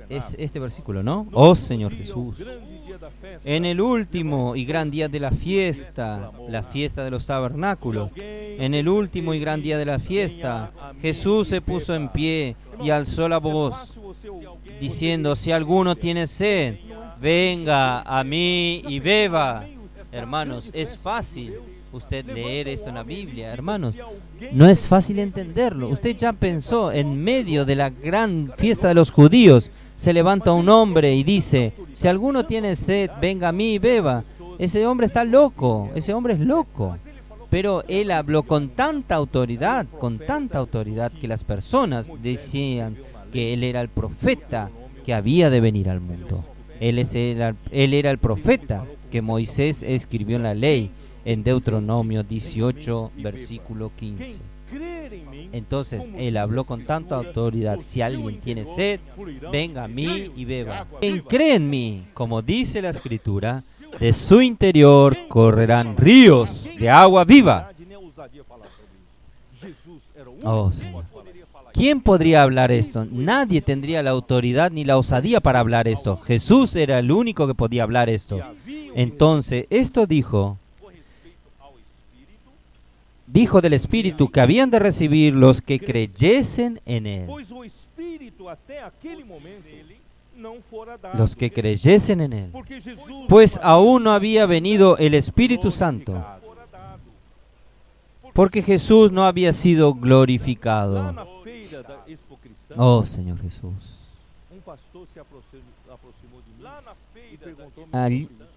Es este versículo, ¿no? Oh Señor Jesús. En el último y gran día de la fiesta de los tabernáculos, en el último y gran día de la fiesta, Jesús se puso en pie y alzó la voz, diciendo: si alguno tiene sed, venga a mí y beba. Hermanos, es fácil usted leer esto en la Biblia, hermanos. No es fácil entenderlo. Usted ya pensó, en medio de la gran fiesta de los judíos, se levanta un hombre y dice: si alguno tiene sed, venga a mí y beba. Ese hombre está loco, ese hombre es loco. Pero él habló con tanta autoridad, que las personas decían que él era el profeta que había de venir al mundo. Él era el profeta que Moisés escribió en la ley, en Deuteronomio 18, versículo 15. Entonces, él habló con tanta autoridad: si alguien tiene sed, venga a mí y beba. Quien cree en mí, como dice la Escritura, de su interior correrán ríos de agua viva. Oh, Señor. ¿Quién podría hablar esto? Nadie tendría la autoridad ni la osadía para hablar esto. Jesús era el único que podía hablar esto. Entonces, esto dijo del Espíritu que habían de recibir los que creyesen en Él. Los que creyesen en Él. Pues aún no había venido el Espíritu Santo, porque Jesús no había sido glorificado. Oh, Señor Jesús.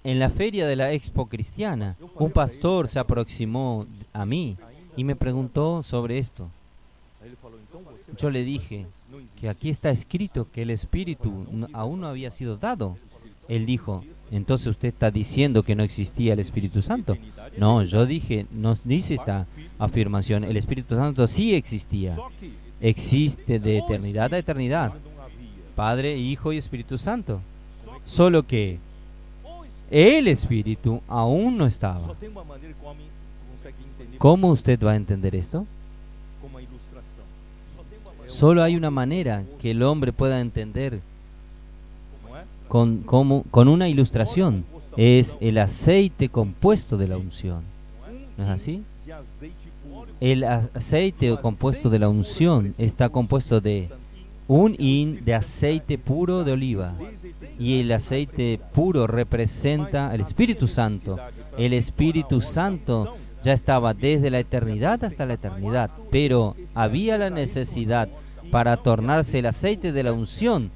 En la feria de la Expo Cristiana, un pastor se aproximó a mí y me preguntó sobre esto. Yo le dije que aquí está escrito que el Espíritu aún no había sido dado. Él dijo: Entonces usted está diciendo que no existía el Espíritu Santo. No, yo dije, no dice esta afirmación. El Espíritu Santo sí existía. Existe de eternidad a eternidad. Padre, Hijo y Espíritu Santo. Solo que el Espíritu aún no estaba. Só tem uma maneira que o homem consegue entender ¿Cómo usted va a entender esto? como a ilustração. Só tem uma maneira, Solo hay una manera que el hombre pueda entender como é? con una ilustración. Es el aceite compuesto de la unción. ¿No es así? De azeite puro. El aceite compuesto de la unción está compuesto de un hin de aceite puro de oliva. Y el aceite puro representa al Espíritu Santo. El Espíritu Santo ya estaba desde la eternidad hasta la eternidad, pero había la necesidad para tornarse el aceite de la unción.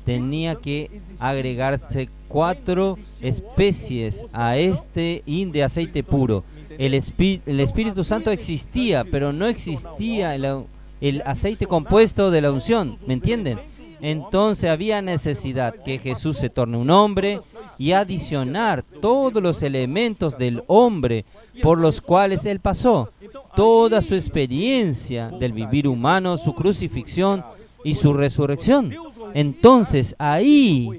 Tenía que agregarse 4 especies a este hin de aceite puro. El Espíritu Santo existía, pero no existía el aceite compuesto de la unción. ¿Me entienden? Entonces había necesidad que Jesús se torne un hombre y adicionar todos los elementos del hombre por los cuales Él pasó. Toda su experiencia del vivir humano, su crucifixión y su resurrección. Entonces ahí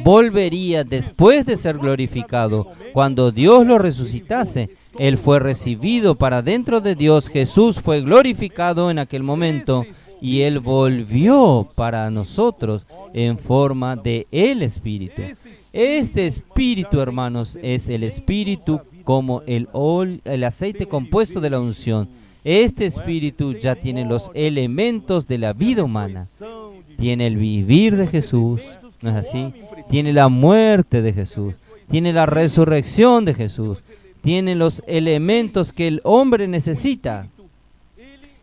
volvería después de ser glorificado. Cuando Dios lo resucitase, Él fue recibido para dentro de Dios. Jesús fue glorificado en aquel momento y Él volvió para nosotros en forma de el Espíritu. Este Espíritu, hermanos, es el Espíritu como el aceite compuesto de la unción. Este Espíritu ya tiene los elementos de la vida humana. Tiene el vivir de Jesús, ¿no es así? Tiene la muerte de Jesús, tiene la resurrección de Jesús, tiene los elementos que el hombre necesita.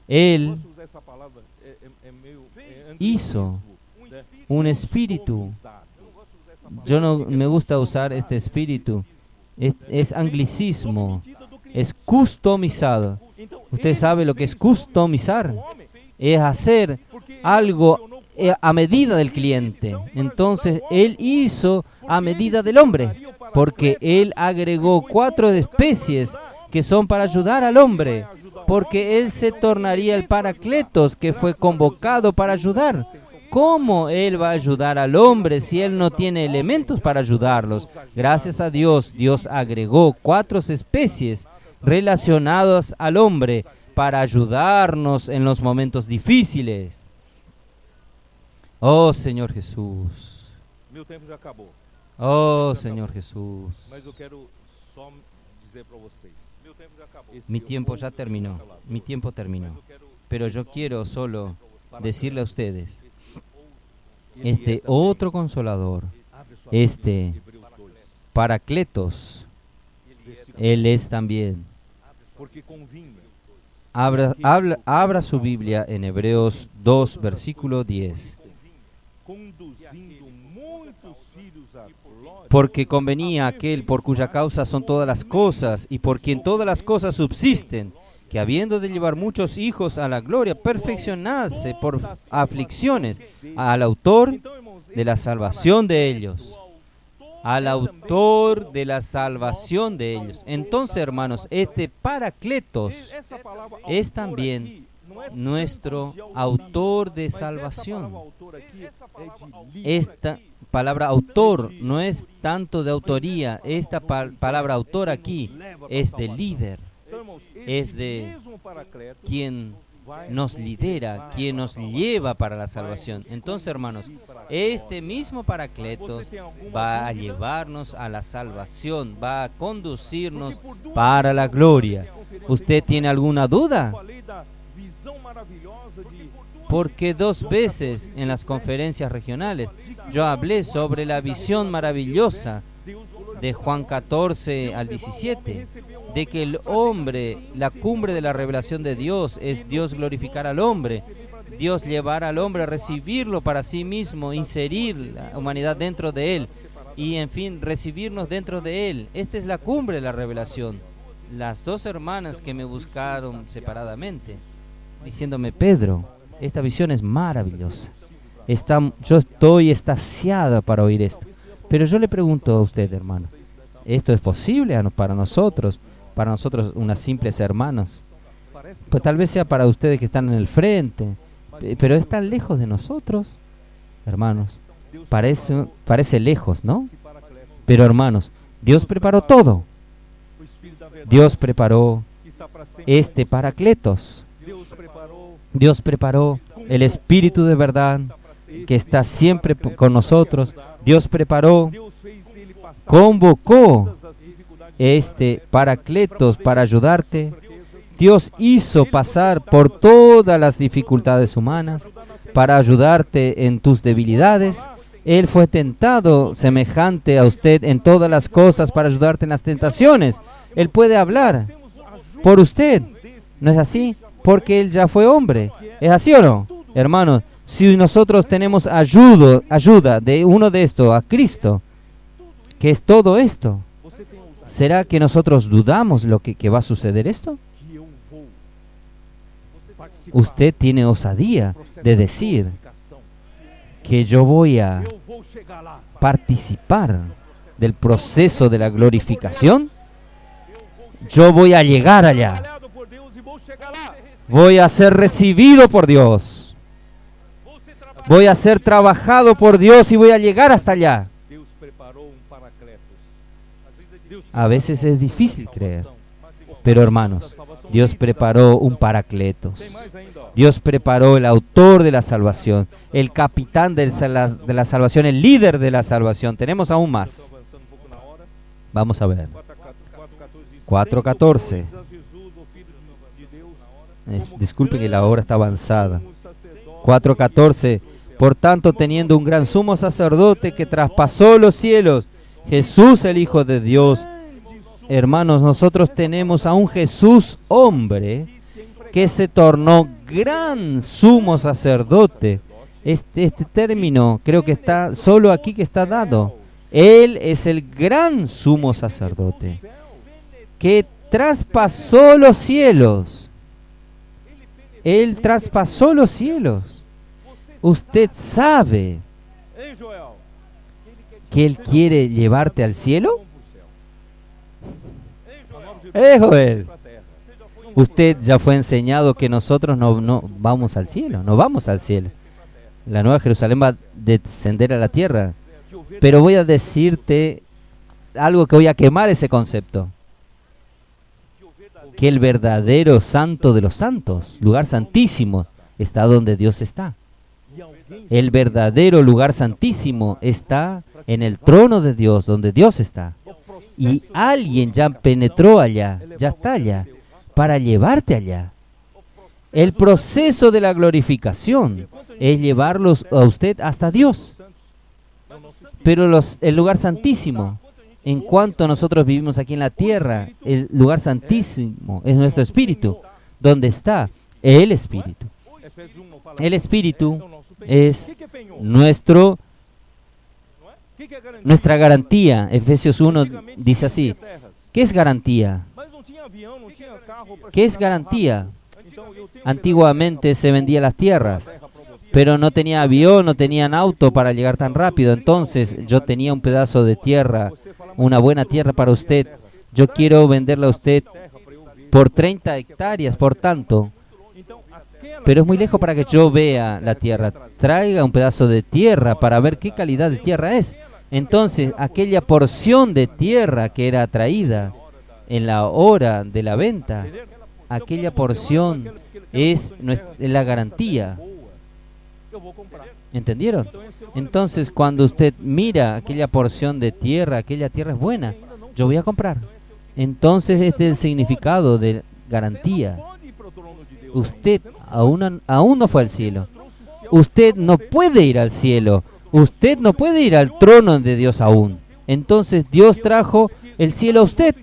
Él hizo un espíritu. Yo no me gusta usar este espíritu. Es anglicismo, es customizado. ¿Usted sabe lo que es customizar? Es hacer algo a medida del cliente. Entonces Él hizo a medida del hombre, porque Él agregó 4 especies que son para ayudar al hombre, porque Él se tornaría el Paracletos que fue convocado para ayudar. ¿Cómo Él va a ayudar al hombre si Él no tiene elementos para ayudarlos? Gracias a Dios, Dios agregó 4 especies relacionadas al hombre para ayudarnos en los momentos difíciles. Oh Señor Jesús. Meu tempo já acabou. Oh Señor Jesús. Mas eu quero só dizer para vocês. Meu tempo já acabou. Mi tiempo ya terminó. Mi tiempo terminó. Pero yo quiero solo decirle a ustedes, este otro consolador, este Paracletos, Él es también. Porque convinha Abra su Biblia en Hebreos 2, versículo 10. conduzindo muitos filhos à glória. Porque convenía aquel por cuya causa son todas las cosas y por quien todas las cosas subsisten, que habiendo de llevar muchos hijos a la gloria, perfeccionarse por aflicciones al autor de la salvación de ellos. Al autor de la salvación de ellos. Entonces, hermanos, este Paracletos Essa palavra es autor también aqui não é nuestro de autoria, autor de mas essa salvación. palavra autor aqui é de livro. Esta palabra autor no es tanto de autoría, esta palabra autor aquí es de líder, Então, irmãos, es esse de mesmo Paracleto quien vai nos lidera, quien nos lleva para la salvación. Entonces, hermanos, este mismo Paracletos va a llevarnos a la salvación, va a conducirnos para la gloria. ¿Usted tiene alguna duda? falei da visão maravilhosa de Porque 2 veces en las conferencias regionales yo hablé sobre la visión maravillosa de Juan 14 al 17, de que el hombre, la cumbre de la revelación de Dios es Dios glorificar al hombre, Dios llevar al hombre a recibirlo para sí mismo, inserir la humanidad dentro de él y en fin, recibirnos dentro de él. Esta es la cumbre de la revelación. Las 2 hermanas que me buscaron separadamente, diciéndome, Pedro, esta visión es maravillosa. Yo estoy extasiada para oír esto. Pero yo le pregunto a usted, hermano, ¿esto es posible para nosotros unas simples hermanos? Pues tal vez sea para ustedes que están en el frente, pero es tan lejos de nosotros, hermanos. Parece lejos, ¿no? Pero hermanos, Dios preparó todo. Dios preparó este Paracletos. Dios preparó el Espíritu de verdad que está siempre con nosotros. Dios preparó, convocó este Paracletos para ayudarte. Dios hizo pasar por todas las dificultades humanas para ayudarte en tus debilidades. Él fue tentado semejante a usted en todas las cosas para ayudarte en las tentaciones. Él puede hablar por usted, ¿no es así? Porque Él ya fue hombre. ¿Es así o no? Hermanos, si nosotros tenemos ayuda de uno de estos, a Cristo, que es todo esto, ¿será que nosotros dudamos que va a suceder esto? Usted tiene osadía de decir que yo voy a participar del proceso de la glorificación. Yo voy a llegar allá. Voy a ser recibido por Dios. Voy a ser trabajado por Dios y voy a llegar hasta allá. A veces es difícil creer, pero hermanos, Dios preparó un Paracletos. Dios preparó el autor de la salvación, el capitán de la salvación, el líder de la salvación. Tenemos aún más. Vamos a ver. 4:14. Disculpen que la hora está avanzada. 4:14. Por tanto, teniendo un gran sumo sacerdote que traspasó los cielos, Jesús el Hijo de Dios. Hermanos, nosotros tenemos a un Jesús hombre que se tornó gran sumo sacerdote. Este término creo que está solo aquí que está dado. Él es el gran sumo sacerdote que traspasó los cielos. Él traspasó los cielos. Usted sabe que Él quiere llevarte al cielo. Joel, usted ya fue enseñado que nosotros no vamos al cielo, no vamos al cielo. La Nueva Jerusalén va a descender a la tierra. Pero voy a decirte algo que voy a quemar ese concepto. Que el verdadero santo de los santos, lugar santísimo, está donde Dios está. El verdadero lugar santísimo está en el trono de Dios, donde Dios está. Y alguien ya penetró allá, ya está allá, para llevarte allá. El proceso de la glorificación es llevarlos a usted hasta Dios. Pero el lugar santísimo, en cuanto nosotros vivimos aquí en la tierra, el lugar santísimo es nuestro espíritu, donde está el espíritu. El espíritu es nuestra garantía. Efesios 1 dice así. ¿Qué es garantía? ¿Qué es garantía? Antiguamente se vendían las tierras, pero no tenía avión, no tenían auto para llegar tan rápido. Entonces yo tenía un pedazo de tierra, una buena tierra para usted. Yo quiero venderla a usted por 30 hectáreas, por tanto. Pero es muy lejos para que yo vea la tierra. Traiga un pedazo de tierra para ver qué calidad de tierra es. Entonces, aquella porción de tierra que era traída en la hora de la venta, aquella porción es la garantía. ¿Entendieron? Entonces, cuando usted mira aquella porción de tierra, aquella tierra es buena, yo voy a comprar. Entonces, este es el significado de garantía. Usted aún no fue al cielo. Usted no puede ir al cielo. Usted no puede ir al trono de Dios aún. Entonces, Dios trajo el cielo a usted.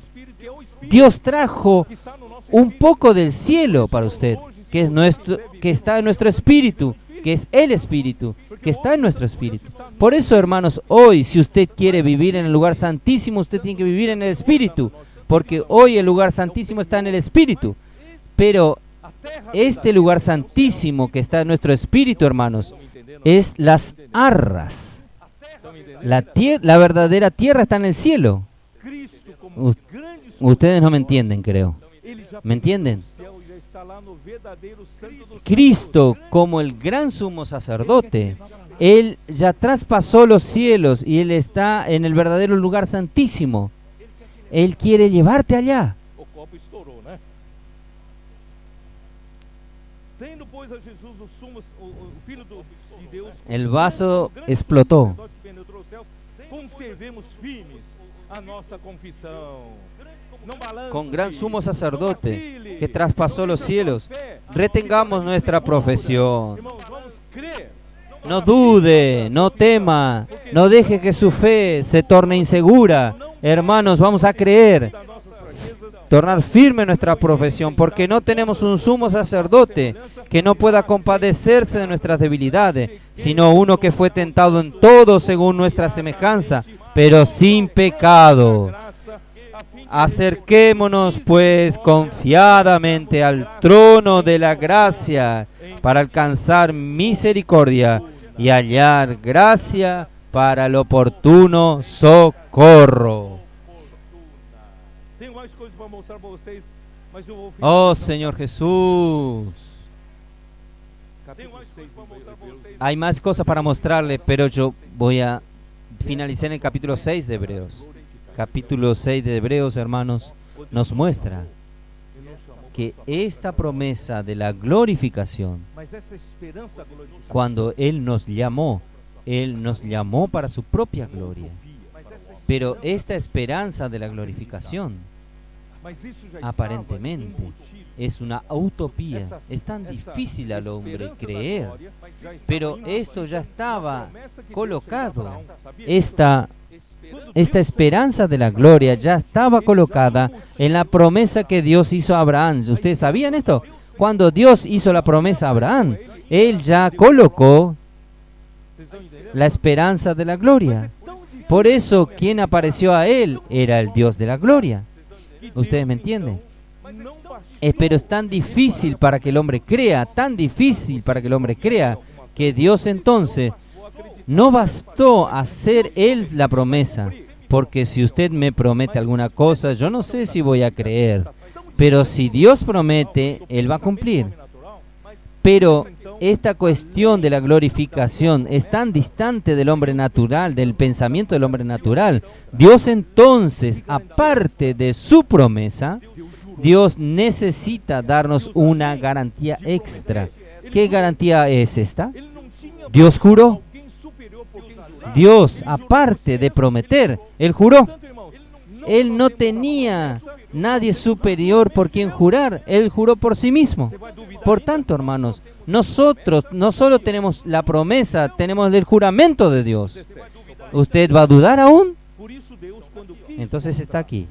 Dios trajo un poco del cielo para usted, que está en nuestro espíritu, que es el espíritu, que está en nuestro espíritu. Por eso, hermanos, hoy, si usted quiere vivir en el lugar santísimo, usted tiene que vivir en el espíritu, porque hoy el lugar santísimo está en el espíritu. Pero este lugar santísimo que está en nuestro espíritu, hermanos, es las arras. La verdadera tierra está en el cielo. Cristo como Us- grande sumo Ustedes no me entienden, creo. ele já ¿Me entienden? no céu e já está lá no verdadeiro santo dos Cristo, como el gran sumo sacerdote, Él ya traspasó los cielos y Él está en el verdadero lugar santísimo. Él quiere llevarte allá. O copo estourou, né? Tendo, pois, a Jesus o sumo, o Filho de Deus, El vaso grande explotó. sacerdote que penetrou o céu, conservemos firmes a nossa confissão. Não balance, Con gran sumo não sacerdote vacile, que traspasó não los deixe a sua cielos, fé retengamos se nuestra tornar insegura. profesión. Irmãos, vamos crer. No dude, no tema, no deje que su fe se torne insegura. Hermanos, vamos a creer, Das nossas fraquezas, tornar firme nuestra profesión, porque no tenemos un sumo sacerdote que no pueda compadecerse de nuestras debilidades, sino uno que fue tentado en todo según nuestra semejanza, pero sin pecado. graça, a fim de Acerquémonos pues confiadamente al trono de la gracia para alcanzar misericordia y hallar gracia para el oportuno socorro. Tenho mais coisas para mostrar para vocês, mas eu vou Oh Señor Jesús, Tenho mais coisas para mostrar para vocês. hay más cosas para mostrarle, pero yo voy a finalizar en el capítulo 6 de Hebreos. Capítulo 6 de Hebreos, hermanos, nos muestra que esta promesa de la glorificación, Mas essa esperança gloriosa, cuando Él nos llamó para su propia gloria. Pero esta esperanza de la glorificación mas isso já estava aparentemente embutido. es una utopía. Es tan difícil al hombre creer, pero esto ya estaba colocado. Esta esperanza de la gloria ya estaba colocada en la promesa que Dios hizo a Abraham. ¿Ustedes sabían esto? Cuando Dios hizo la promesa a Abraham, Él ya colocó la esperanza de la gloria. Por eso, quien apareció a Él era el Dios de la gloria. ¿Ustedes me entienden? Pero es tan difícil para que el hombre crea, tan difícil para que el hombre crea, que Dios entonces no bastó hacer Él la promesa, porque si usted me promete alguna cosa, yo no sé si voy a creer, pero si Dios promete, Él va a cumplir. Pero esta cuestión de la glorificación es tan distante del hombre natural, del pensamiento del hombre natural. Dios entonces, aparte de su promesa, Dios necesita darnos una garantía extra. ¿Qué garantía es esta? Dios juró. Dios, aparte de prometer, Él juró. Él no tenía nadie superior por quien jurar. Él juró por sí mismo. Por tanto, hermanos, nosotros no solo tenemos la promesa, tenemos el juramento de Dios. ¿Usted va a dudar aún? Entonces está aquí.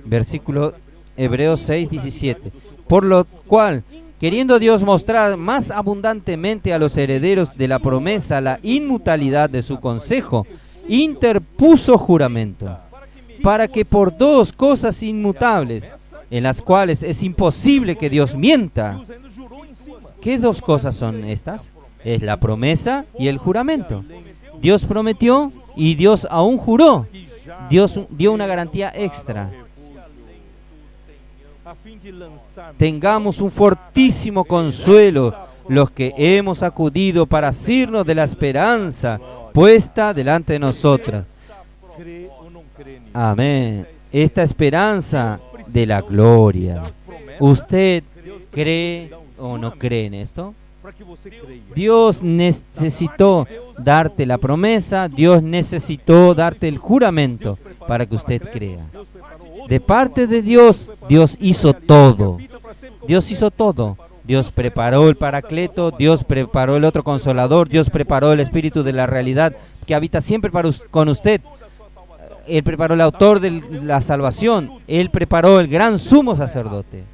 Versículo Hebreos 6, 17. Por lo cual, queriendo Dios mostrar más abundantemente a los herederos de la promesa la inmutabilidad de su consejo, interpuso juramento, para que por dos cosas inmutables, en las cuales es imposible que Dios mienta. ¿Qué dos cosas son estas? Es la promesa y el juramento. Dios prometió y Dios aún juró. Dios dio una garantía extra. Tengamos un fortísimo consuelo los que hemos acudido para asirnos de la esperanza puesta delante de nosotras. Amén. Esta esperanza de la gloria. ¿Usted cree o no cree en esto? Dios necesitó darte la promesa, Dios necesitó darte el juramento para que usted crea. De parte de Dios, Dios hizo todo. Dios hizo todo. Dios preparó el Paracleto, Dios preparó el otro Consolador, Dios preparó el Espíritu de la realidad que habita siempre con usted. Él preparó el autor de la salvación. Él preparó el gran sumo sacerdote.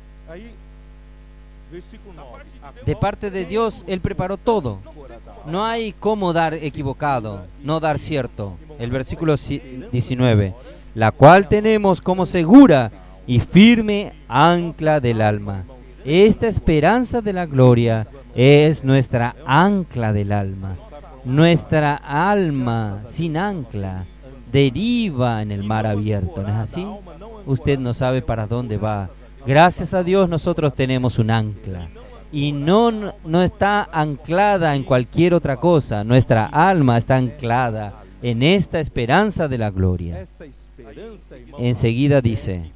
De parte de Dios, Él preparó todo. No hay cómo dar equivocado, no dar cierto. El versículo 19. La cual tenemos como segura y firme ancla del alma. Esta esperanza de la gloria es nuestra ancla del alma. Nuestra alma sin ancla deriva en el mar abierto, ¿no es así? Usted no sabe para dónde va. Gracias a Dios nosotros tenemos un ancla. Y no está anclada en cualquier otra cosa. Nuestra alma está anclada en esta esperanza de la gloria. Enseguida dice,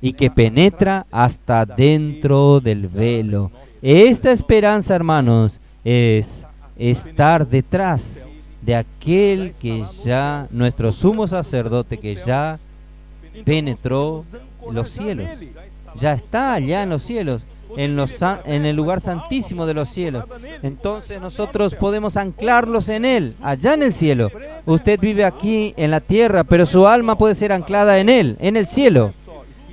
y que penetra hasta dentro del velo. Esta esperanza, hermanos, es estar detrás de aquel que ya, nuestro sumo sacerdote, que ya penetró los cielos. Ya está allá en los cielos, en el lugar santísimo de los cielos. Entonces nosotros podemos anclarlos en Él, allá en el cielo. Usted vive aquí en la tierra, pero su alma puede ser anclada en Él, en el cielo,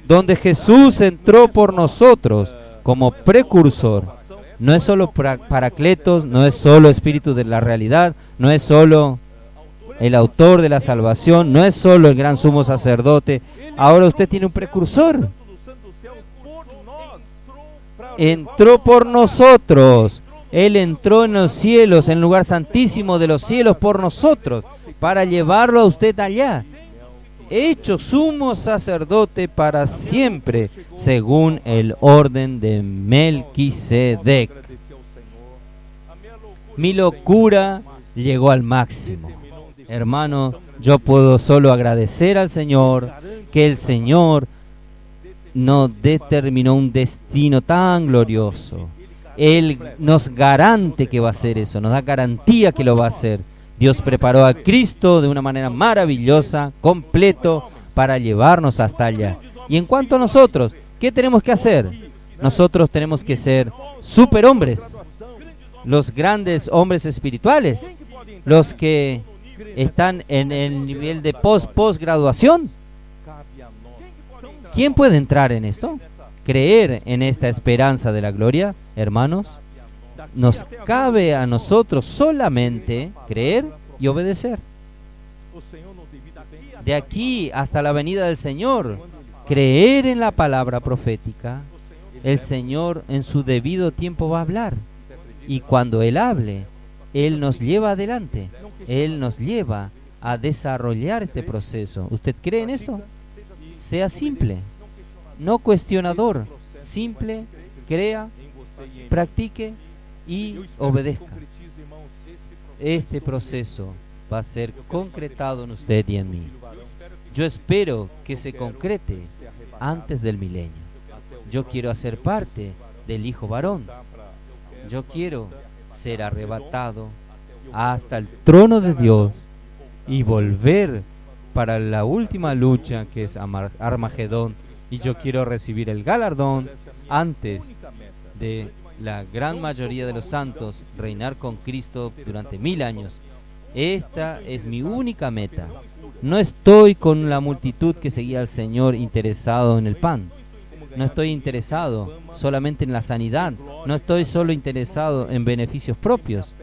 donde Jesús entró por nosotros como precursor. No es solo Paracletos, no es solo Espíritu de la realidad, no es solo el autor de la salvación, no es solo el gran sumo sacerdote. Ahora usted tiene un precursor. Entró por nosotros. Él entró en los cielos, en el lugar santísimo de los cielos por nosotros, para llevarlo a usted allá. Hecho sumo sacerdote para siempre, según el orden de Melquisedec. Mi locura llegó al máximo. Hermano, yo puedo solo agradecer al Señor que el Señor nos determinó un destino tan glorioso. Él nos garante que va a hacer eso, nos da garantía que lo va a hacer. Dios preparó a Cristo de una manera maravillosa, completo, para llevarnos hasta allá. Y en cuanto a nosotros, ¿qué tenemos que hacer? Nosotros tenemos que ser superhombres, los grandes hombres espirituales, los que están en el nivel de posgraduación. ¿Quién puede entrar en esto? Creer en esta esperanza de la gloria, hermanos. Nos cabe a nosotros solamente creer y obedecer. De aquí hasta la venida del Señor, creer en la palabra profética. El Señor en su debido tiempo va a hablar. Y cuando Él hable, Él nos lleva adelante. Él nos lleva a desarrollar este proceso. ¿Usted cree en esto? Sea simple, no cuestionador. Simple, crea, practique y obedezca. Este proceso va a ser concretado en usted y en mí. Yo espero que se concrete antes del milenio. Yo quiero hacer parte del Hijo varón. Yo quiero ser arrebatado hasta el trono de Dios y volver para la última lucha, que es Armagedón. Y yo quiero recibir el galardón antes de la gran mayoría de los santos, reinar con Cristo durante 1000 años. Esta es mi única meta. No estoy con la multitud que seguía al Señor interesado en el pan. No estoy interesado solamente en la sanidad. No estoy solo interesado en beneficios propios,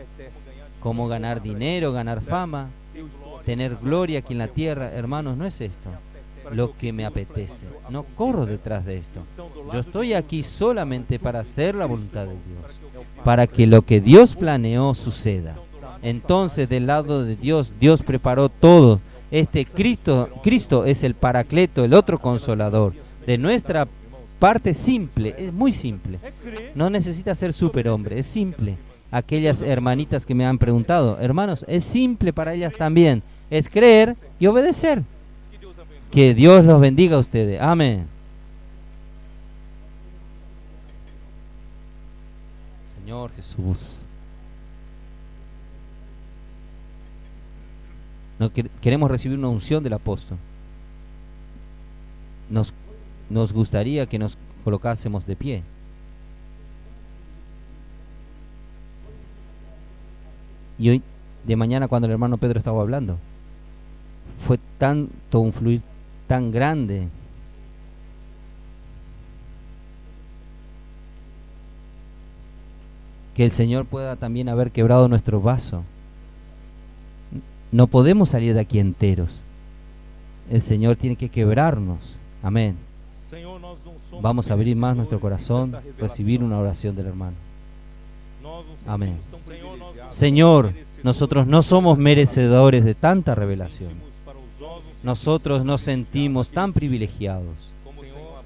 como ganar dinero, ganar fama, tener gloria aquí en la tierra. Hermanos, no es esto lo que me apetece. No corro detrás de esto. Yo estoy aquí solamente para hacer la voluntad de Dios, para que lo que Dios planeó suceda. Entonces, del lado de Dios, Dios preparó todo. Cristo es el Paracleto, el otro consolador. De nuestra parte simple, es muy simple. No necesita ser superhombre, es simple. Aquellas hermanitas que me han preguntado, hermanos, es simple para ellas también. Es creer y obedecer. Que Dios los bendiga a ustedes. Amén. Señor Jesús. No queremos recibir una unción del apóstol. Nos gustaría que nos colocásemos de pie. Y hoy de mañana, cuando el hermano Pedro estaba hablando, fue tanto un fluir tan grande que el Señor pueda también haber quebrado nuestro vaso. No podemos salir de aquí enteros. El Señor tiene que quebrarnos. Amén. Vamos a abrir más nuestro corazón, recibir una oración del hermano. Amén. Señor, Nosotros no somos merecedores de tanta revelación. Nosotros nos sentimos tan privilegiados.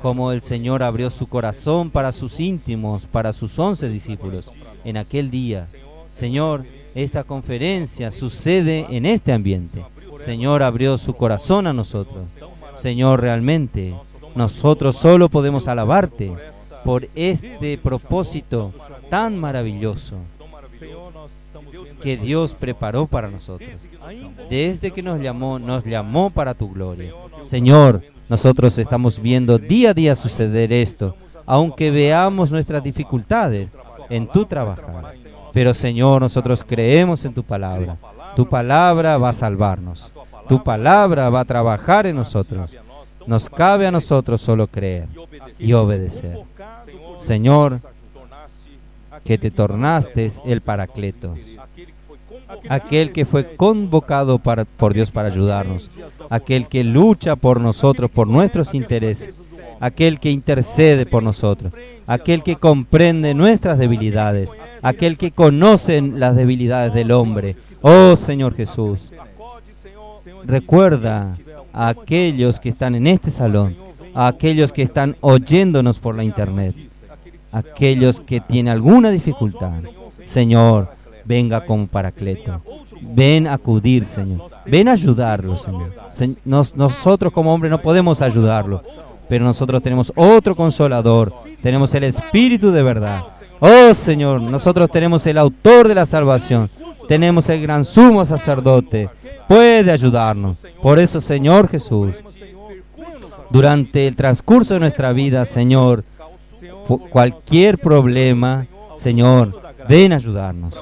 Como el Señor abrió su corazón para sus íntimos, para sus 11 discípulos, en aquel día. Señor, esta conferencia sucede en este ambiente. Señor, abrió su corazón a nosotros. Señor, realmente, nosotros solo podemos alabarte por este propósito tan maravilloso que Dios preparó para nosotros. Desde que nos llamó para tu gloria. Señor, nosotros estamos viendo día a día suceder esto, aunque veamos nuestras dificultades en tu trabajar. Pero Señor, nosotros creemos en tu palabra. Tu palabra va a salvarnos. Tu palabra va a trabajar en nosotros. Nos cabe a nosotros solo creer y obedecer. Señor, que te tornaste el Paracleto, aquel que fue convocado por Dios para ayudarnos, aquel que lucha por nosotros, por nuestros intereses, aquel que intercede por nosotros, aquel que comprende nuestras debilidades, aquel que conoce las debilidades del hombre. Oh Señor Jesús, recuerda a aquellos que están en este salón, a aquellos que están oyéndonos por la internet, aquellos que tienen alguna dificultad. Señor, venga como Paracleto. Ven a acudir, Señor. Ven a ayudarlo, Señor. Nosotros como hombres no podemos ayudarlo, pero nosotros tenemos otro consolador. Tenemos el Espíritu de verdad. Oh, Señor, nosotros tenemos el autor de la salvación. Tenemos el gran sumo sacerdote. Puede ayudarnos. Por eso, Señor Jesús, durante el transcurso de nuestra vida, Señor, cualquier problema, Señor, ven a ayudarnos.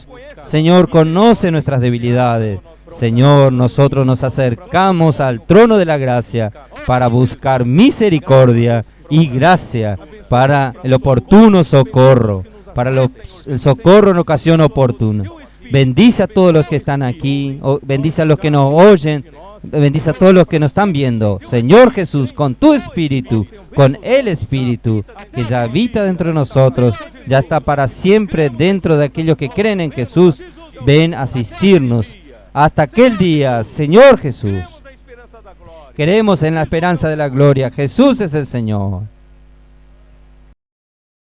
Señor, conoce nuestras debilidades. Señor, nosotros nos acercamos al trono de la gracia para buscar misericordia y gracia para el oportuno socorro, para el socorro en ocasión oportuna. Bendice a todos los que están aquí, bendice a los que nos oyen, bendice a todos los que nos están viendo. Señor Jesús, con tu Espíritu, con el Espíritu que ya habita dentro de nosotros, ya está para siempre dentro de aquellos que creen en Jesús, ven a asistirnos hasta aquel día. Señor Jesús, creemos en la esperanza de la gloria. Jesús es el Señor.